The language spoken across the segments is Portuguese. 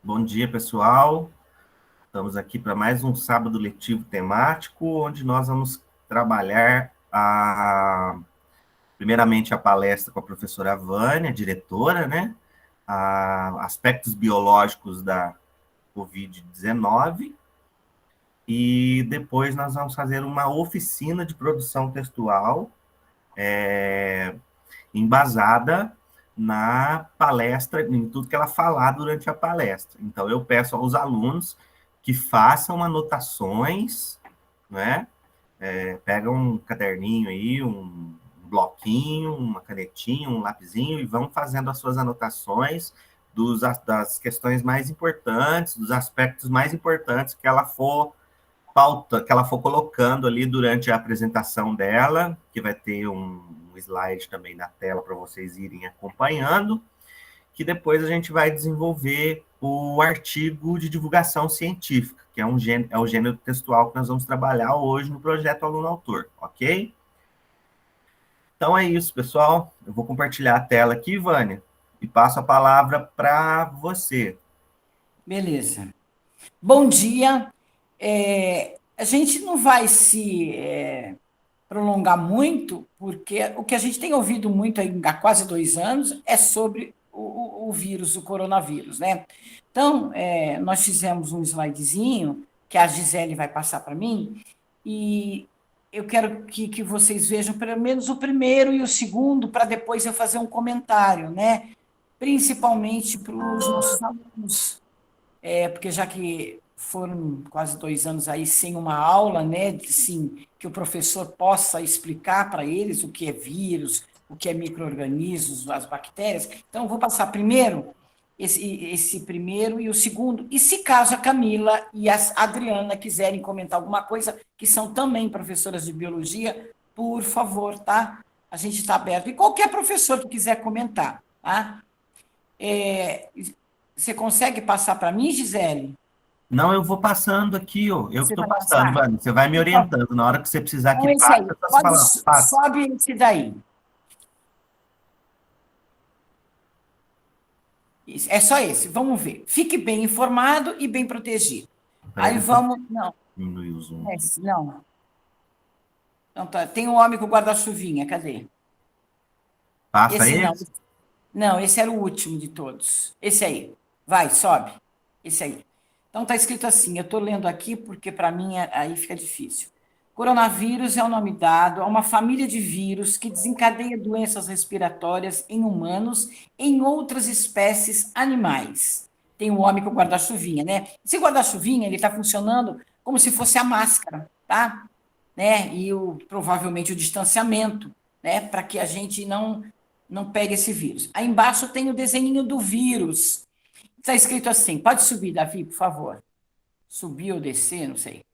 Bom dia, pessoal. Estamos aqui para mais um sábado letivo temático, onde nós vamos trabalhar primeiramente a palestra com a professora Vânia, diretora, né? Aspectos biológicos da Covid-19, e depois nós vamos fazer uma oficina de produção textual embasada na palestra, em tudo que ela falar durante a palestra. Então, eu peço aos alunos que façam anotações, né? Pegam um caderninho aí, um bloquinho, uma canetinha, um lapisinho e vão fazendo as suas anotações das questões mais importantes, dos aspectos mais importantes que ela for pauta, que ela for colocando ali durante a apresentação dela, que vai ter um slide também na tela para vocês irem acompanhando, que depois a gente vai desenvolver o artigo de divulgação científica, que é o gênero textual que nós vamos trabalhar hoje no projeto Aluno Autor, ok? Então é isso, pessoal. Eu vou compartilhar a tela aqui, Vânia, e passo a palavra para você. Beleza. Bom dia. A gente não vai se prolongar muito, porque o que a gente tem ouvido muito há quase 2 anos é sobre o vírus, o coronavírus, né? Então, nós fizemos um slidezinho que a Gisele vai passar para mim, e eu quero que vocês vejam pelo menos o primeiro e o segundo, para depois eu fazer um comentário, né? Principalmente para os nossos alunos, porque já que foram quase 2 anos aí sem uma aula, né, assim, que o professor possa explicar para eles o que é vírus, o que é micro-organismos, as bactérias. Então, eu vou passar primeiro esse primeiro e o segundo, e se caso a Camila e a Adriana quiserem comentar alguma coisa, que são também professoras de biologia, por favor, tá? A gente está aberto. E qualquer professor que quiser comentar, tá? É, Você consegue passar para mim, Gisele? Não, eu vou passando aqui, ó. Eu que Você estou vai passando, passar? Vânia. Você vai me Então, orientando. Na hora que você precisar que então esse passe, aí. eu posso Pode, falar, passa. sobe esse daí. É só esse. Vamos ver. Fique bem informado e bem protegido. Peraí, Aí deixa eu vamos. Não, diminuir o zoom aqui. não. Não tá. Tem um homem com guarda-chuvinha. Cadê? Passa Esse não. esse? Não, esse era o último de todos. Esse aí. Vai, sobe. Esse aí. Então está escrito assim, eu estou lendo aqui porque para mim aí fica difícil. Coronavírus é o nome dado a uma família de vírus que desencadeia doenças respiratórias em humanos e em outras espécies animais. Tem o homem com o guarda-chuvinha, né? Esse guarda-chuvinha, ele está funcionando como se fosse a máscara, tá? Né? E provavelmente o distanciamento, né? Para que a gente não pegue esse vírus. Aí embaixo tem o desenho do vírus. Está escrito assim, pode subir, Davi, por favor. Subir ou descer, não sei.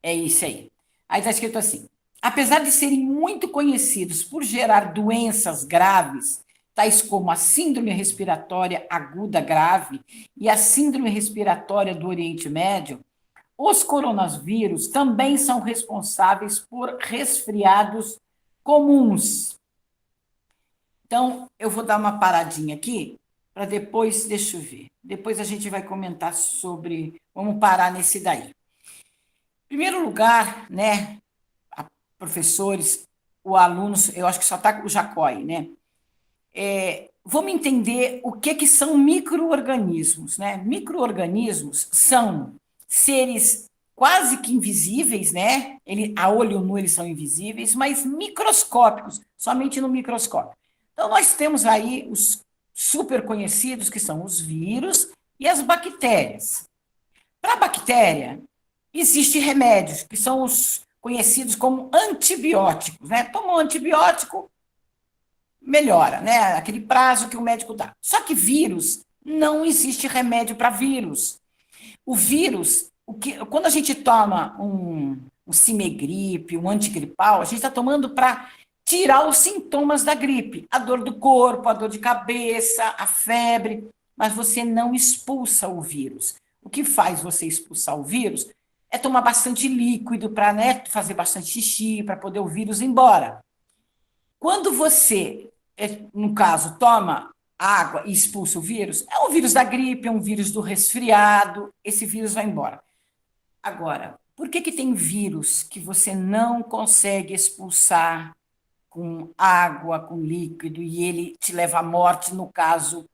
É isso aí. Aí está escrito assim: apesar de serem muito conhecidos por gerar doenças graves, tais como a síndrome respiratória aguda grave e a síndrome respiratória do Oriente Médio, os coronavírus também são responsáveis por resfriados comuns. Então, eu vou dar uma paradinha aqui para depois, deixa eu ver. Depois a gente vai comentar sobre, vamos parar nesse daí. Em primeiro lugar, né, professores, o alunos, eu acho que só está o Jacói, né? Vamos entender o que são micro-organismos, né? Micro-organismos são seres quase que invisíveis, né? A olho nu eles são invisíveis, mas microscópicos, somente no microscópio. Então, nós temos aí os super conhecidos, que são os vírus e as bactérias. Para a bactéria, existem remédios, que são os conhecidos como antibióticos, né? Toma um antibiótico, melhora, né? Aquele prazo que o médico dá. Só que vírus, não existe remédio para vírus. O vírus, quando a gente toma um Cimegripe, um antigripal, a gente está tomando para tirar os sintomas da gripe, a dor do corpo, a dor de cabeça, a febre, mas você não expulsa o vírus. O que faz você expulsar o vírus é tomar bastante líquido para, né, fazer bastante xixi, para poder o vírus ir embora. Quando você, no caso, toma água e expulsa o vírus, é um vírus da gripe, é um vírus do resfriado, esse vírus vai embora. Agora, por que tem vírus que você não consegue expulsar com água, com líquido, e ele te leva à morte no caso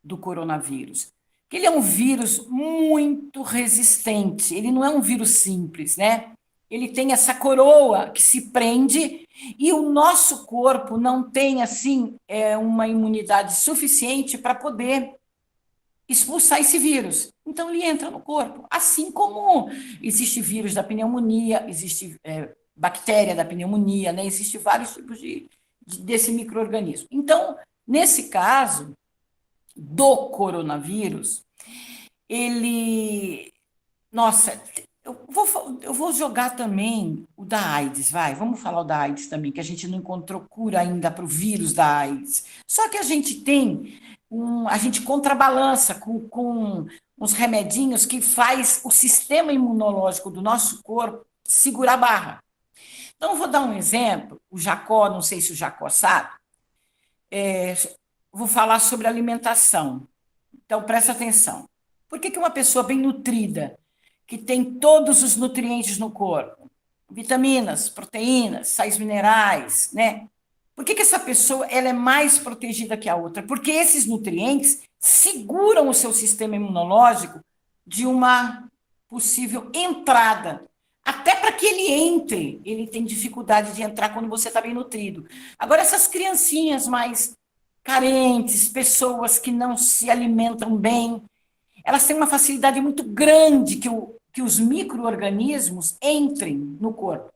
do coronavírus? Porque ele é um vírus muito resistente, ele não é um vírus simples, né? Ele tem essa coroa que se prende e o nosso corpo não tem, assim, uma imunidade suficiente para poder expulsar esse vírus. Então, ele entra no corpo. Assim como existe vírus da pneumonia, existe bactéria da pneumonia, né? Existem vários tipos desse micro-organismo. Então, nesse caso do coronavírus, ele... Nossa, eu vou jogar também o da AIDS, vai. Vamos falar o da AIDS também, que a gente não encontrou cura ainda para o vírus da AIDS. Só que a gente tem a gente contrabalança com uns remedinhos que faz o sistema imunológico do nosso corpo segurar a barra. Então, eu vou dar um exemplo. O Jacó, não sei se o Jacó sabe, vou falar sobre alimentação. Então, presta atenção. Por que uma pessoa bem nutrida, que tem todos os nutrientes no corpo, vitaminas, proteínas, sais minerais, né? Por que essa pessoa ela é mais protegida que a outra? Porque esses nutrientes seguram o seu sistema imunológico de uma possível entrada. Até para que ele entre, ele tem dificuldade de entrar quando você está bem nutrido. Agora, essas criancinhas mais carentes, pessoas que não se alimentam bem, elas têm uma facilidade muito grande que os micro-organismos entrem no corpo.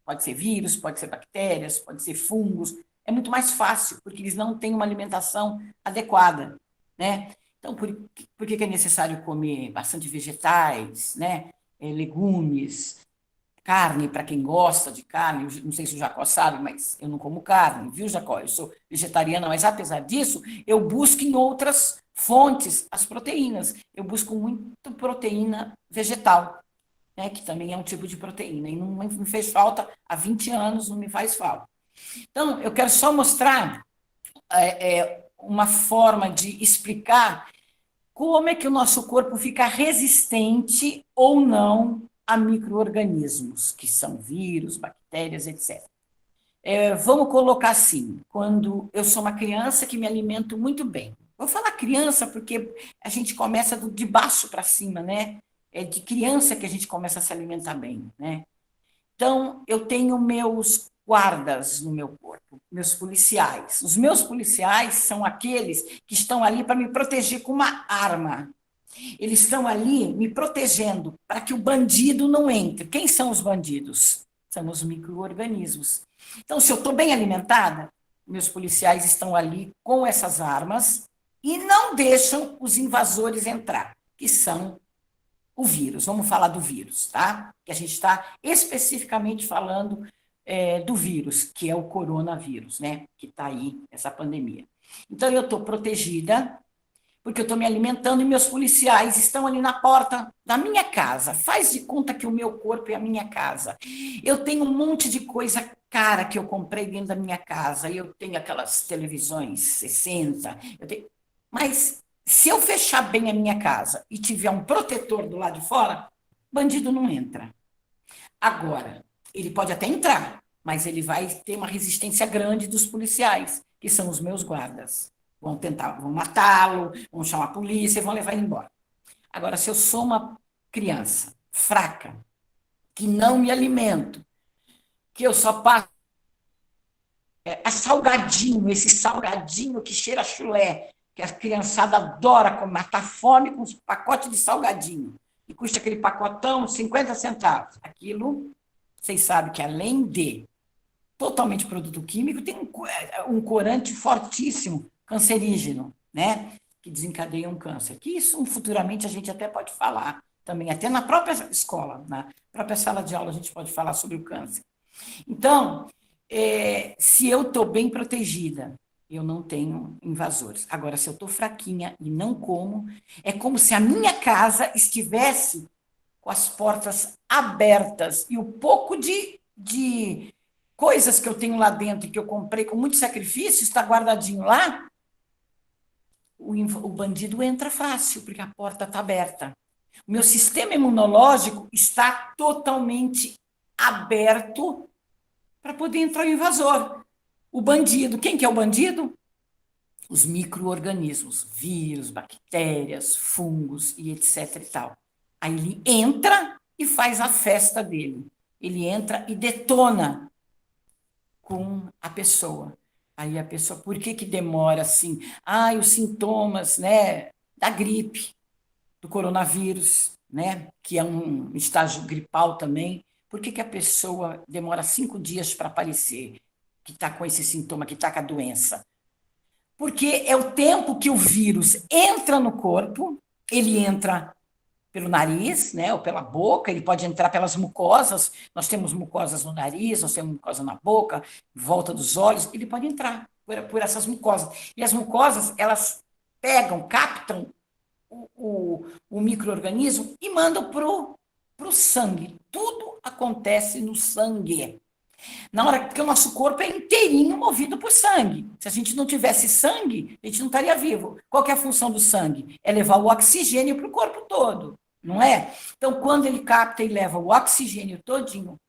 Pode ser vírus, pode ser bactérias, pode ser fungos. É muito mais fácil, porque eles não têm uma alimentação adequada, né? Então, por que é necessário comer bastante vegetais, né? Legumes, carne, para quem gosta de carne, eu não sei se o Jacó sabe, mas eu não como carne, viu, Jacó? Eu sou vegetariana, mas apesar disso, eu busco em outras fontes as proteínas. Eu busco muito proteína vegetal, né, que também é um tipo de proteína, e não me fez falta há 20 anos, não me faz falta. Então, eu quero só mostrar uma forma de explicar como é que o nosso corpo fica resistente ou não a micro-organismos, que são vírus, bactérias, etc. Vamos colocar assim, quando eu sou uma criança que me alimento muito bem. Vou falar criança porque a gente começa de baixo para cima, né? É de criança que a gente começa a se alimentar bem, né? Então, eu tenho meus guardas no meu corpo, meus policiais. Os meus policiais são aqueles que estão ali para me proteger com uma arma. Eles estão ali me protegendo para que o bandido não entre. Quem são os bandidos? São os micro-organismos. Então, se eu estou bem alimentada, meus policiais estão ali com essas armas e não deixam os invasores entrar, que são o vírus. Vamos falar do vírus, tá? Que a gente está especificamente falando do vírus, que é o coronavírus, né? Que está aí, essa pandemia. Então, eu estou protegida, porque eu estou me alimentando e meus policiais estão ali na porta da minha casa. Faz de conta que o meu corpo é a minha casa. Eu tenho um monte de coisa cara que eu comprei dentro da minha casa. Eu tenho aquelas televisões 60. Mas se eu fechar bem a minha casa e tiver um protetor do lado de fora, bandido não entra. Agora, ele pode até entrar, mas ele vai ter uma resistência grande dos policiais, que são os meus guardas. Vão matá-lo, vão chamar a polícia e vão levar ele embora. Agora, se eu sou uma criança fraca, que não me alimento, que eu só passo esse salgadinho que cheira a chulé, que a criançada adora matar fome com um pacote de salgadinho, e custa aquele pacotão 50 centavos. Aquilo, vocês sabem que além de totalmente produto químico, tem um corante fortíssimo, cancerígeno, né? Que desencadeia um câncer. Que isso futuramente a gente até pode falar também, até na própria escola, na própria sala de aula a gente pode falar sobre o câncer. Então, se eu estou bem protegida, eu não tenho invasores. Agora, se eu estou fraquinha e não como, é como se a minha casa estivesse com as portas abertas e o pouco de coisas que eu tenho lá dentro, que eu comprei com muito sacrifício, está guardadinho lá, o bandido entra fácil, porque a porta está aberta. O meu sistema imunológico está totalmente aberto para poder entrar o invasor. O bandido, quem que é o bandido? Os micro-organismos, vírus, bactérias, fungos e etc e tal. Aí ele entra e faz a festa dele. Ele entra e detona com a pessoa. Aí a pessoa, por que que demora assim? Ah, os sintomas, né, da gripe, do coronavírus, né, que é um estágio gripal também. Por que que a pessoa demora 5 dias para aparecer que está com esse sintoma, que está com a doença? Porque é o tempo que o vírus entra no corpo, ele entra pelo nariz, né, ou pela boca, ele pode entrar pelas mucosas. Nós temos mucosas no nariz, nós temos mucosa na boca, em volta dos olhos, ele pode entrar por essas mucosas. E as mucosas, elas pegam, captam o micro-organismo e mandam para o sangue. Tudo acontece no sangue. Na hora que o nosso corpo é inteirinho movido por sangue. Se a gente não tivesse sangue, a gente não estaria vivo. Qual que é a função do sangue? É levar o oxigênio para o corpo todo, não é? Então, quando ele capta e leva o oxigênio todinho,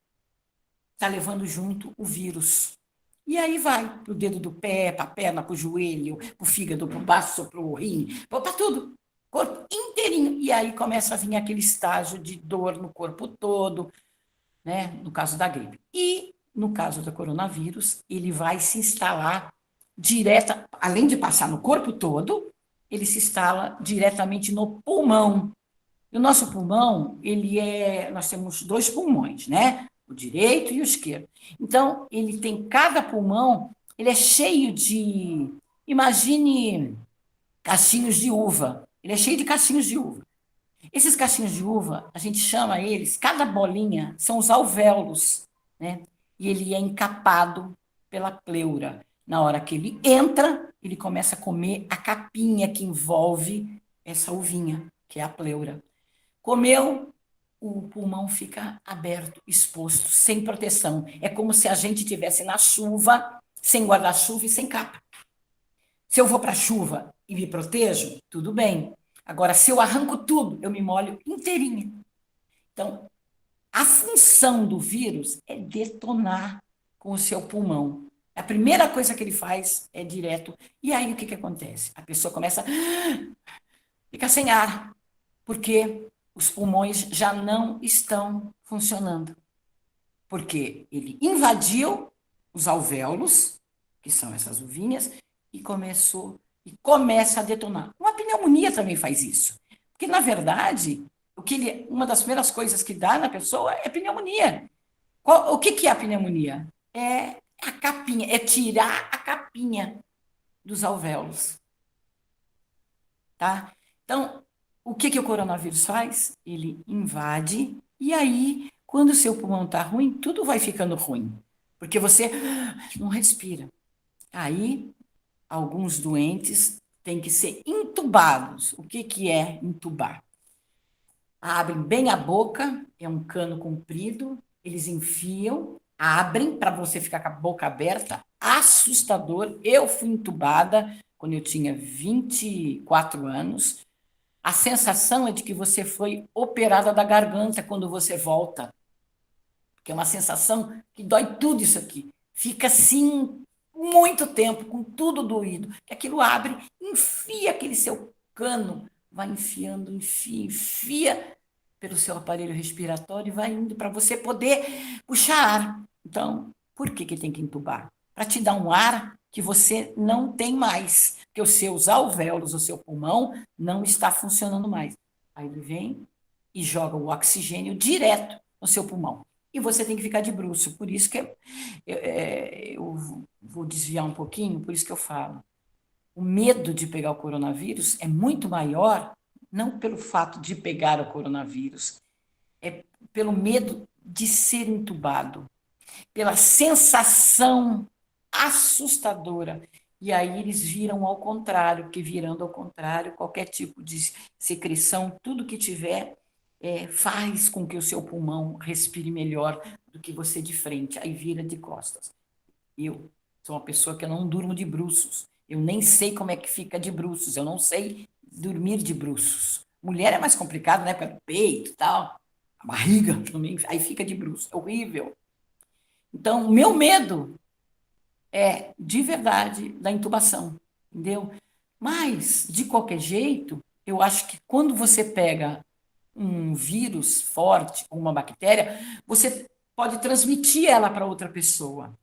está levando junto o vírus. E aí vai para o dedo do pé, para a perna, para o joelho, para o fígado, para o baço, para o rim, para tudo. Corpo inteirinho. E aí começa a vir aquele estágio de dor no corpo todo, né? No caso da gripe. E no caso do coronavírus, ele vai se instalar direta, além de passar no corpo todo, ele se instala diretamente no pulmão. E o nosso pulmão, nós temos 2 pulmões, né? O direito e o esquerdo. Então, ele tem cada pulmão, ele é cheio de, imagine cachinhos de uva. Ele é cheio de cachinhos de uva. Esses cachinhos de uva, a gente chama eles, cada bolinha são os alvéolos, né? E ele é encapado pela pleura. Na hora que ele entra, ele começa a comer a capinha que envolve essa uvinha, que é a pleura. Comeu, o pulmão fica aberto, exposto, sem proteção. É como se a gente estivesse na chuva, sem guarda-chuva e sem capa. Se eu vou para a chuva e me protejo, tudo bem. Agora, se eu arranco tudo, eu me molho inteirinha. Então, a função do vírus é detonar com o seu pulmão. A primeira coisa que ele faz é direto. E aí, o que que acontece? A pessoa começa a ficar sem ar, porque os pulmões já não estão funcionando. Porque ele invadiu os alvéolos, que são essas uvinhas, e começa a detonar. Uma pneumonia também faz isso. Porque, na verdade, uma das primeiras coisas que dá na pessoa é pneumonia. O que é a pneumonia? É a capinha, é tirar a capinha dos alvéolos. Tá? Então, o que o coronavírus faz? Ele invade, e aí, quando o seu pulmão está ruim, tudo vai ficando ruim. Porque você não respira. Aí, alguns doentes têm que ser intubados. O que é intubar? Abrem bem a boca, é um cano comprido, eles enfiam, abrem para você ficar com a boca aberta, assustador. Eu fui intubada quando eu tinha 24 anos. A sensação é de que você foi operada da garganta quando você volta. Que é uma sensação que dói tudo isso aqui. Fica assim muito tempo, com tudo doído. Que aquilo abre, enfia aquele seu cano, vai enfiando, enfia pelo seu aparelho respiratório e vai indo para você poder puxar ar. Então, por que tem que entubar? Para te dar um ar que você não tem mais, que os seus alvéolos, o seu pulmão, não está funcionando mais. Aí ele vem e joga o oxigênio direto no seu pulmão. E você tem que ficar de bruço. Por isso que eu vou desviar um pouquinho, por isso que eu falo. O medo de pegar o coronavírus é muito maior, não pelo fato de pegar o coronavírus, é pelo medo de ser entubado, pela sensação assustadora. E aí eles viram ao contrário, porque virando ao contrário, qualquer tipo de secreção, tudo que tiver, faz com que o seu pulmão respire melhor do que você de frente, aí vira de costas. Eu sou uma pessoa que eu não durmo de bruços, Eu nem sei como é que fica de bruços, eu não sei dormir de bruços. Mulher é mais complicado, né? Porque é do peito e tal, a barriga também, aí fica de bruços, é horrível. Então, o meu medo é, de verdade, da intubação, entendeu? Mas, de qualquer jeito, eu acho que quando você pega um vírus forte, uma bactéria, você pode transmitir ela para outra pessoa.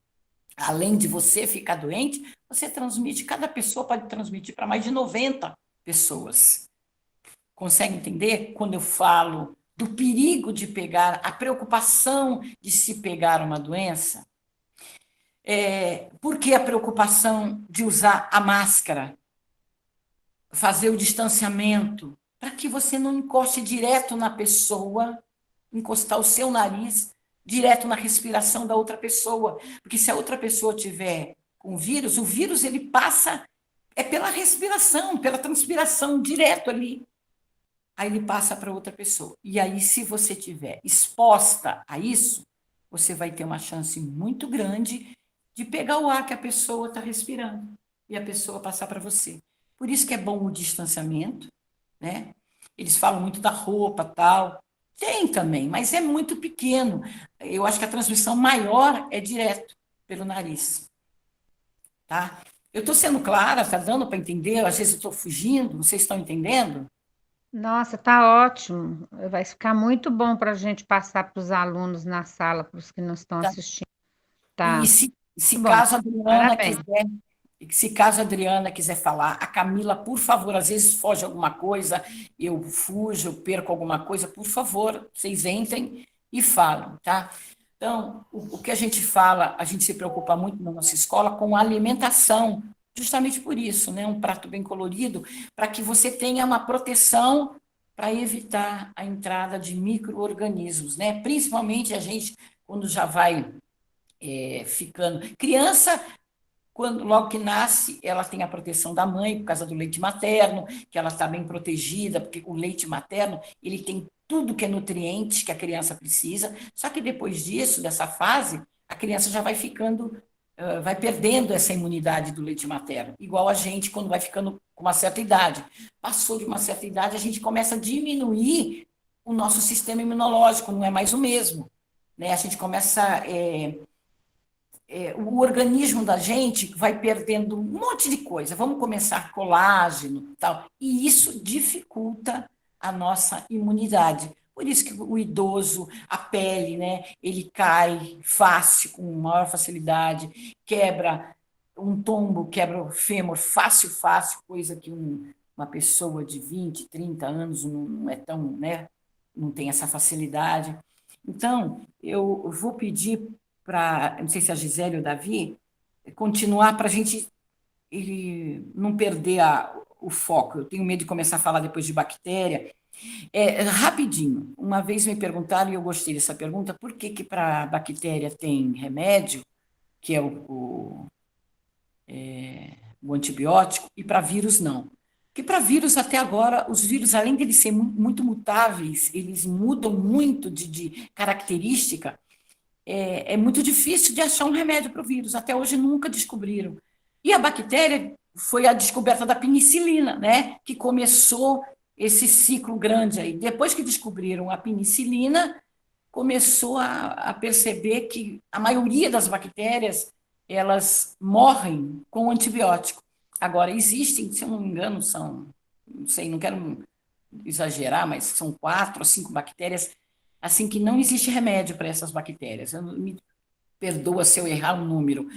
Além de você ficar doente, você transmite, cada pessoa pode transmitir para mais de 90 pessoas. Consegue entender? Quando eu falo do perigo de pegar, a preocupação de se pegar uma doença, por que a preocupação de usar a máscara, fazer o distanciamento, para que você não encoste direto na pessoa, encostar o seu nariz direto na respiração da outra pessoa. Porque se a outra pessoa tiver com o vírus ele passa pela respiração, pela transpiração, direto ali. Aí ele passa para outra pessoa. E aí, se você tiver exposta a isso, você vai ter uma chance muito grande de pegar o ar que a pessoa está respirando e a pessoa passar para você. Por isso que é bom o distanciamento, né? Eles falam muito da roupa, tal. Tem também, mas é muito pequeno. Eu acho que a transmissão maior é direto pelo nariz, tá? Eu estou sendo clara, está dando para entender? Às vezes eu estou fugindo, vocês estão entendendo? Nossa, tá ótimo. Vai ficar muito bom para a gente passar para os alunos na sala, para os que não estão Tá. assistindo. E Tá, se muito bom. caso a Adriana Parabéns. quiser, se caso a Adriana quiser falar, a Camila, por favor, às vezes foge alguma coisa, eu fujo, eu perco alguma coisa, por favor, vocês entrem e falam, tá? Então, o que a gente fala, a gente se preocupa muito na nossa escola com a alimentação, justamente por isso, né? Um prato bem colorido, para que você tenha uma proteção para evitar a entrada de micro-organismos, né? Principalmente a gente, quando já vai ficando. Criança, quando logo que nasce, ela tem a proteção da mãe por causa do leite materno, que ela está bem protegida, porque o leite materno ele tem tudo que é nutriente que a criança precisa. Só que depois disso, dessa fase, a criança já vai ficando, vai perdendo essa imunidade do leite materno, igual a gente quando vai ficando com uma certa idade. Passou de uma certa idade, a gente começa a diminuir o nosso sistema imunológico, não é mais o mesmo, né? A gente começa o organismo da gente vai perdendo um monte de coisa. Vamos começar colágeno, tal, e isso dificulta a nossa imunidade. Por isso que o idoso, a pele, né, ele cai fácil, com maior facilidade, quebra um tombo, quebra o fêmur fácil, fácil, coisa que uma pessoa de 20, 30 anos não é tão, né, não tem essa facilidade. Então, eu vou pedir para, não sei se a Gisele ou o Davi, continuar para a gente não perder o foco. Eu tenho medo de começar a falar depois de bactéria. Rapidinho, uma vez me perguntaram, e eu gostei dessa pergunta, por que que para bactéria tem remédio, que é o antibiótico, e para vírus não? Porque para vírus, até agora, os vírus, além de eles serem muito mutáveis, eles mudam muito de característica, é muito difícil de achar um remédio para o vírus. Até hoje nunca descobriram. E a bactéria foi a descoberta da penicilina, né? Que começou esse ciclo grande aí. Depois que descobriram a penicilina, começou a perceber que a maioria das bactérias elas morrem com antibiótico. Agora, existem, se eu não me engano, não sei, não quero exagerar, mas são 4 ou 5 bactérias assim que não existe remédio para essas bactérias. Me perdoa se eu errar um número,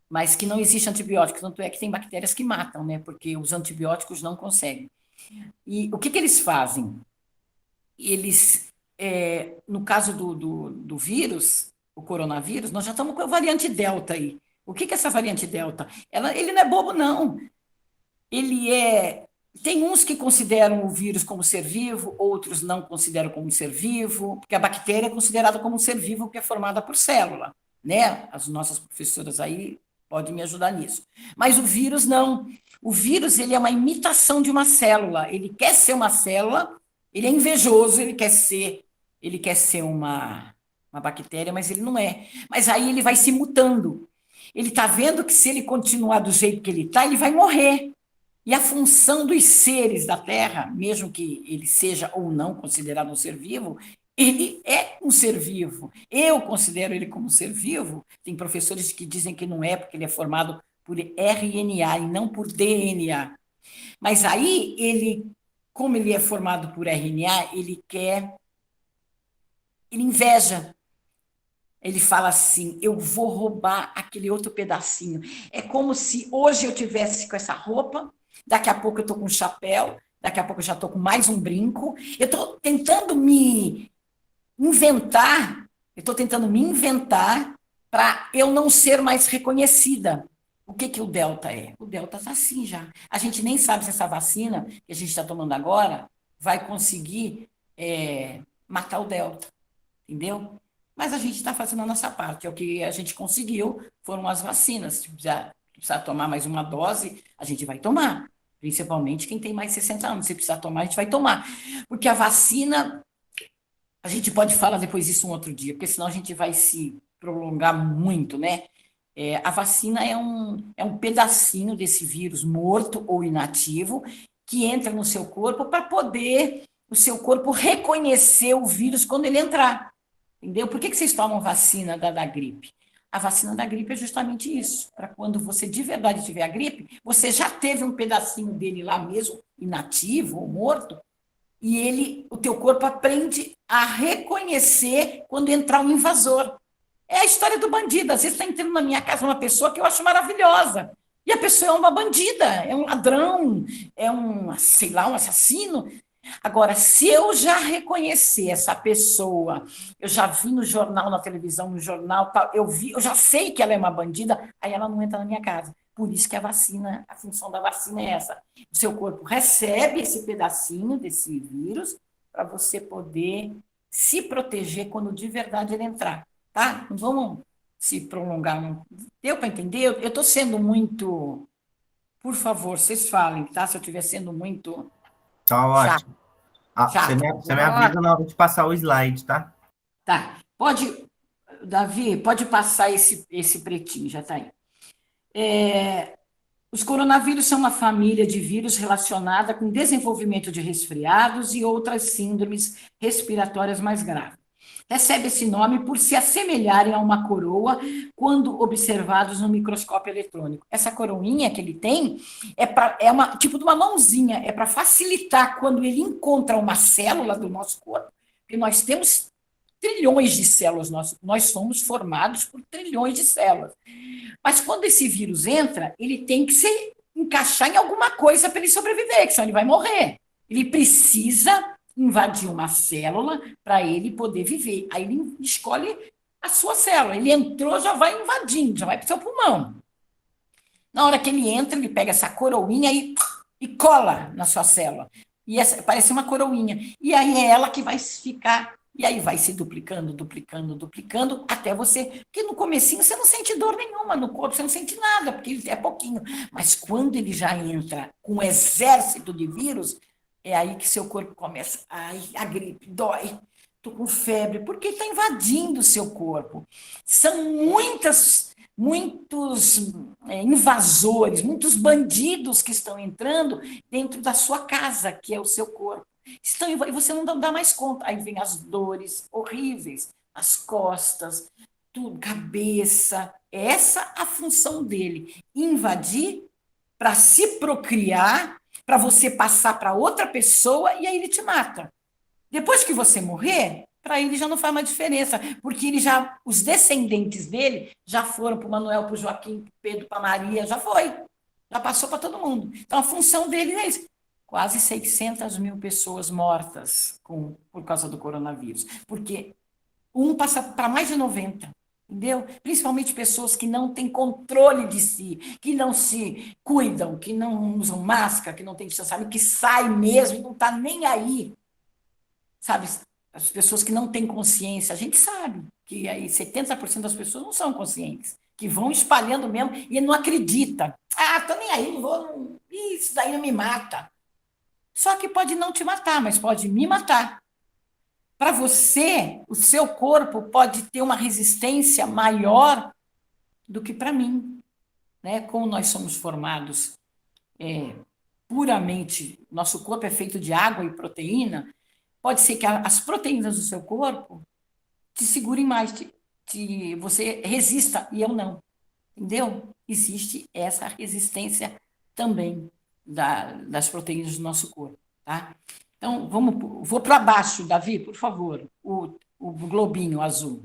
mas que não existe antibiótico, tanto é que tem bactérias que matam, né? Porque os antibióticos não conseguem. E o que que eles fazem? Eles, no caso do vírus, o coronavírus, nós já estamos com a variante Delta aí. O que que é essa variante Delta? Ele não é bobo, não. Ele tem uns que consideram o vírus como ser vivo, outros não consideram como ser vivo, porque a bactéria é considerada como um ser vivo que é formada por célula, né? As nossas professoras aí podem me ajudar nisso. Mas o vírus não. O vírus ele é uma imitação de uma célula. Ele quer ser uma célula, ele é invejoso, ele quer ser uma bactéria, mas ele não é. Mas aí ele vai se mutando. Ele está vendo que se ele continuar do jeito que ele está, ele vai morrer. E a função dos seres da Terra, mesmo que ele seja ou não considerado um ser vivo, ele é um ser vivo. Eu considero ele como um ser vivo. Tem professores que dizem que não é, porque ele é formado por RNA e não por DNA. Mas aí, ele, como ele é formado por RNA, ele inveja. Ele fala assim, eu vou roubar aquele outro pedacinho. É como se hoje eu tivesse com essa roupa, daqui a pouco eu estou com um chapéu, daqui a pouco eu já estou com mais um brinco. Eu estou tentando me inventar, para eu não ser mais reconhecida. O que o Delta é? O Delta está assim já. A gente nem sabe se essa vacina que a gente está tomando agora vai conseguir matar o Delta, entendeu? Mas a gente está fazendo a nossa parte. É o que a gente conseguiu, foram as vacinas. Se precisar tomar mais uma dose, a gente vai tomar. Principalmente quem tem mais de 60 anos. Se precisar tomar, a gente vai tomar. Porque a vacina, a gente pode falar depois disso um outro dia, porque senão a gente vai se prolongar muito, né? A vacina é um pedacinho desse vírus morto ou inativo que entra no seu corpo para poder o seu corpo reconhecer o vírus quando ele entrar. Entendeu? Por que vocês tomam vacina da gripe? A vacina da gripe é justamente isso, para quando você de verdade tiver a gripe, você já teve um pedacinho dele lá mesmo, inativo ou morto, e o teu corpo aprende a reconhecer quando entrar um invasor. É a história do bandido. Às vezes está entrando na minha casa uma pessoa que eu acho maravilhosa, e a pessoa é uma bandida, é um ladrão, é sei lá, um assassino. Agora, se eu já reconhecer essa pessoa, eu já vi no jornal, na televisão, no jornal, tal, eu já sei que ela é uma bandida, aí ela não entra na minha casa. Por isso que a função da vacina é essa. O seu corpo recebe esse pedacinho desse vírus para você poder se proteger quando de verdade ele entrar, tá? Não vamos se prolongar. Não. Deu para entender? Eu estou sendo muito... Por favor, vocês falem, tá? Se eu estiver sendo muito... Tá chato. ótimo. Você me avisa na hora de passar o slide, tá? Tá. Davi, pode passar esse pretinho, já está aí. Os coronavírus são uma família de vírus relacionada com desenvolvimento de resfriados e outras síndromes respiratórias mais graves. Recebe esse nome por se assemelharem a uma coroa quando observados no microscópio eletrônico. Essa coroinha que ele tem tipo de uma mãozinha, é para facilitar quando ele encontra uma célula do nosso corpo, porque nós temos trilhões de células, nós somos formados por trilhões de células. Mas quando esse vírus entra, ele tem que se encaixar em alguma coisa para ele sobreviver, que senão ele vai morrer. Ele precisa invadir uma célula para ele poder viver. Aí ele escolhe a sua célula. Ele entrou, já vai invadindo, já vai para o seu pulmão. Na hora que ele entra, ele pega essa coroinha e cola na sua célula. E parece uma coroinha. E aí é ela que vai ficar... E aí vai se duplicando, até você... Porque no comecinho você não sente dor nenhuma no corpo, você não sente nada, porque é pouquinho. Mas quando ele já entra com um exército de vírus, é aí que seu corpo começa... Ai, a gripe dói, estou com febre, porque está invadindo o seu corpo. São muitos invasores, muitos bandidos que estão entrando dentro da sua casa, que é o seu corpo. E você não dá mais conta. Aí vem as dores horríveis, as costas, tudo, cabeça. Essa a função dele, invadir para se procriar, para você passar para outra pessoa e aí ele te mata. Depois que você morrer, para ele já não faz mais diferença, porque os descendentes dele já foram para o Manuel, para o Joaquim, para o Pedro, para a Maria, já passou para todo mundo. Então a função dele é isso. Quase 600 mil pessoas mortas por causa do coronavírus, porque passa para mais de 90, entendeu? Principalmente pessoas que não têm controle de si, que não se cuidam, que não usam máscara, que não têm distanciamento, que sai mesmo e não está nem aí, sabe? As pessoas que não têm consciência, a gente sabe que aí 70% das pessoas não são conscientes, que vão espalhando mesmo e não acredita. Tô nem aí, não vou, isso daí não me mata. Só que pode não te matar, mas pode me matar. Para você, o seu corpo pode ter uma resistência maior do que para mim, né? Como nós somos formados puramente, nosso corpo é feito de água e proteína, pode ser que as proteínas do seu corpo te segurem mais, você resista e eu não, entendeu? Existe essa resistência também das proteínas do nosso corpo, tá? Então, vou para baixo, Davi, por favor, o globinho azul.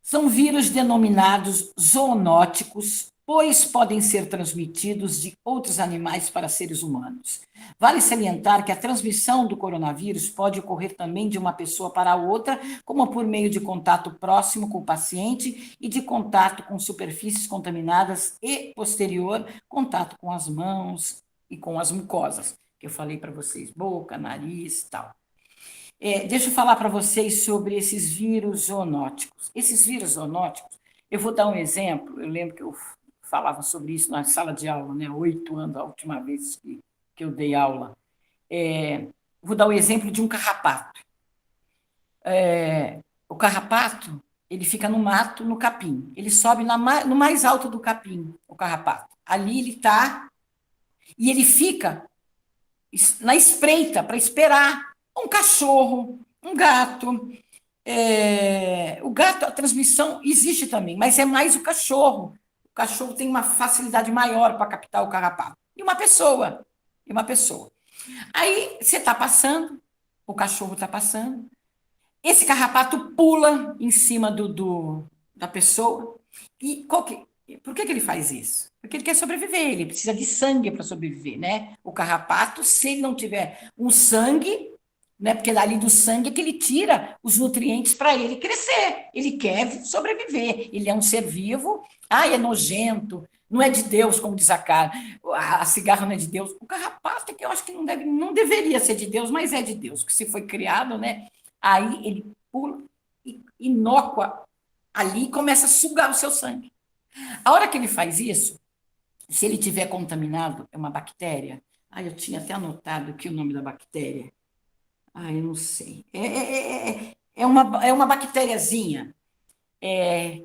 São vírus denominados zoonóticos, pois podem ser transmitidos de outros animais para seres humanos. Vale salientar que a transmissão do coronavírus pode ocorrer também de uma pessoa para outra, como por meio de contato próximo com o paciente e de contato com superfícies contaminadas e, posterior, contato com as mãos e com as mucosas, que eu falei para vocês, boca, nariz e tal. Deixa eu falar para vocês sobre esses vírus zoonóticos. Esses vírus zoonóticos, eu vou dar um exemplo, eu lembro que eu falava sobre isso na sala de aula, né? 8 anos, a última vez que eu dei aula. Vou dar o exemplo de um carrapato. O carrapato, ele fica no mato, no capim. Ele sobe no mais alto do capim, o carrapato. Ali ele está, e ele fica na espreita para esperar um cachorro, um gato. O gato, a transmissão existe também, mas é mais o cachorro. O cachorro tem uma facilidade maior para captar o carrapato. E uma pessoa. Aí você está passando, o cachorro está passando, esse carrapato pula em cima da pessoa. E por que ele faz isso? Porque ele quer sobreviver, ele precisa de sangue para sobreviver, né? O carrapato, se ele não tiver um sangue, né? Porque dali do sangue é que ele tira os nutrientes para ele crescer. Ele quer sobreviver. Ele é um ser vivo. É nojento. Não é de Deus, como diz a cara. A cigarra não é de Deus. O carrapato é que eu acho que não deveria ser de Deus, mas é de Deus, que se foi criado, né? Aí ele pula e inócua ali e começa a sugar o seu sangue. A hora que ele faz isso, se ele tiver contaminado, é uma bactéria. Eu tinha até anotado aqui o nome da bactéria. Eu não sei. É uma bactériazinha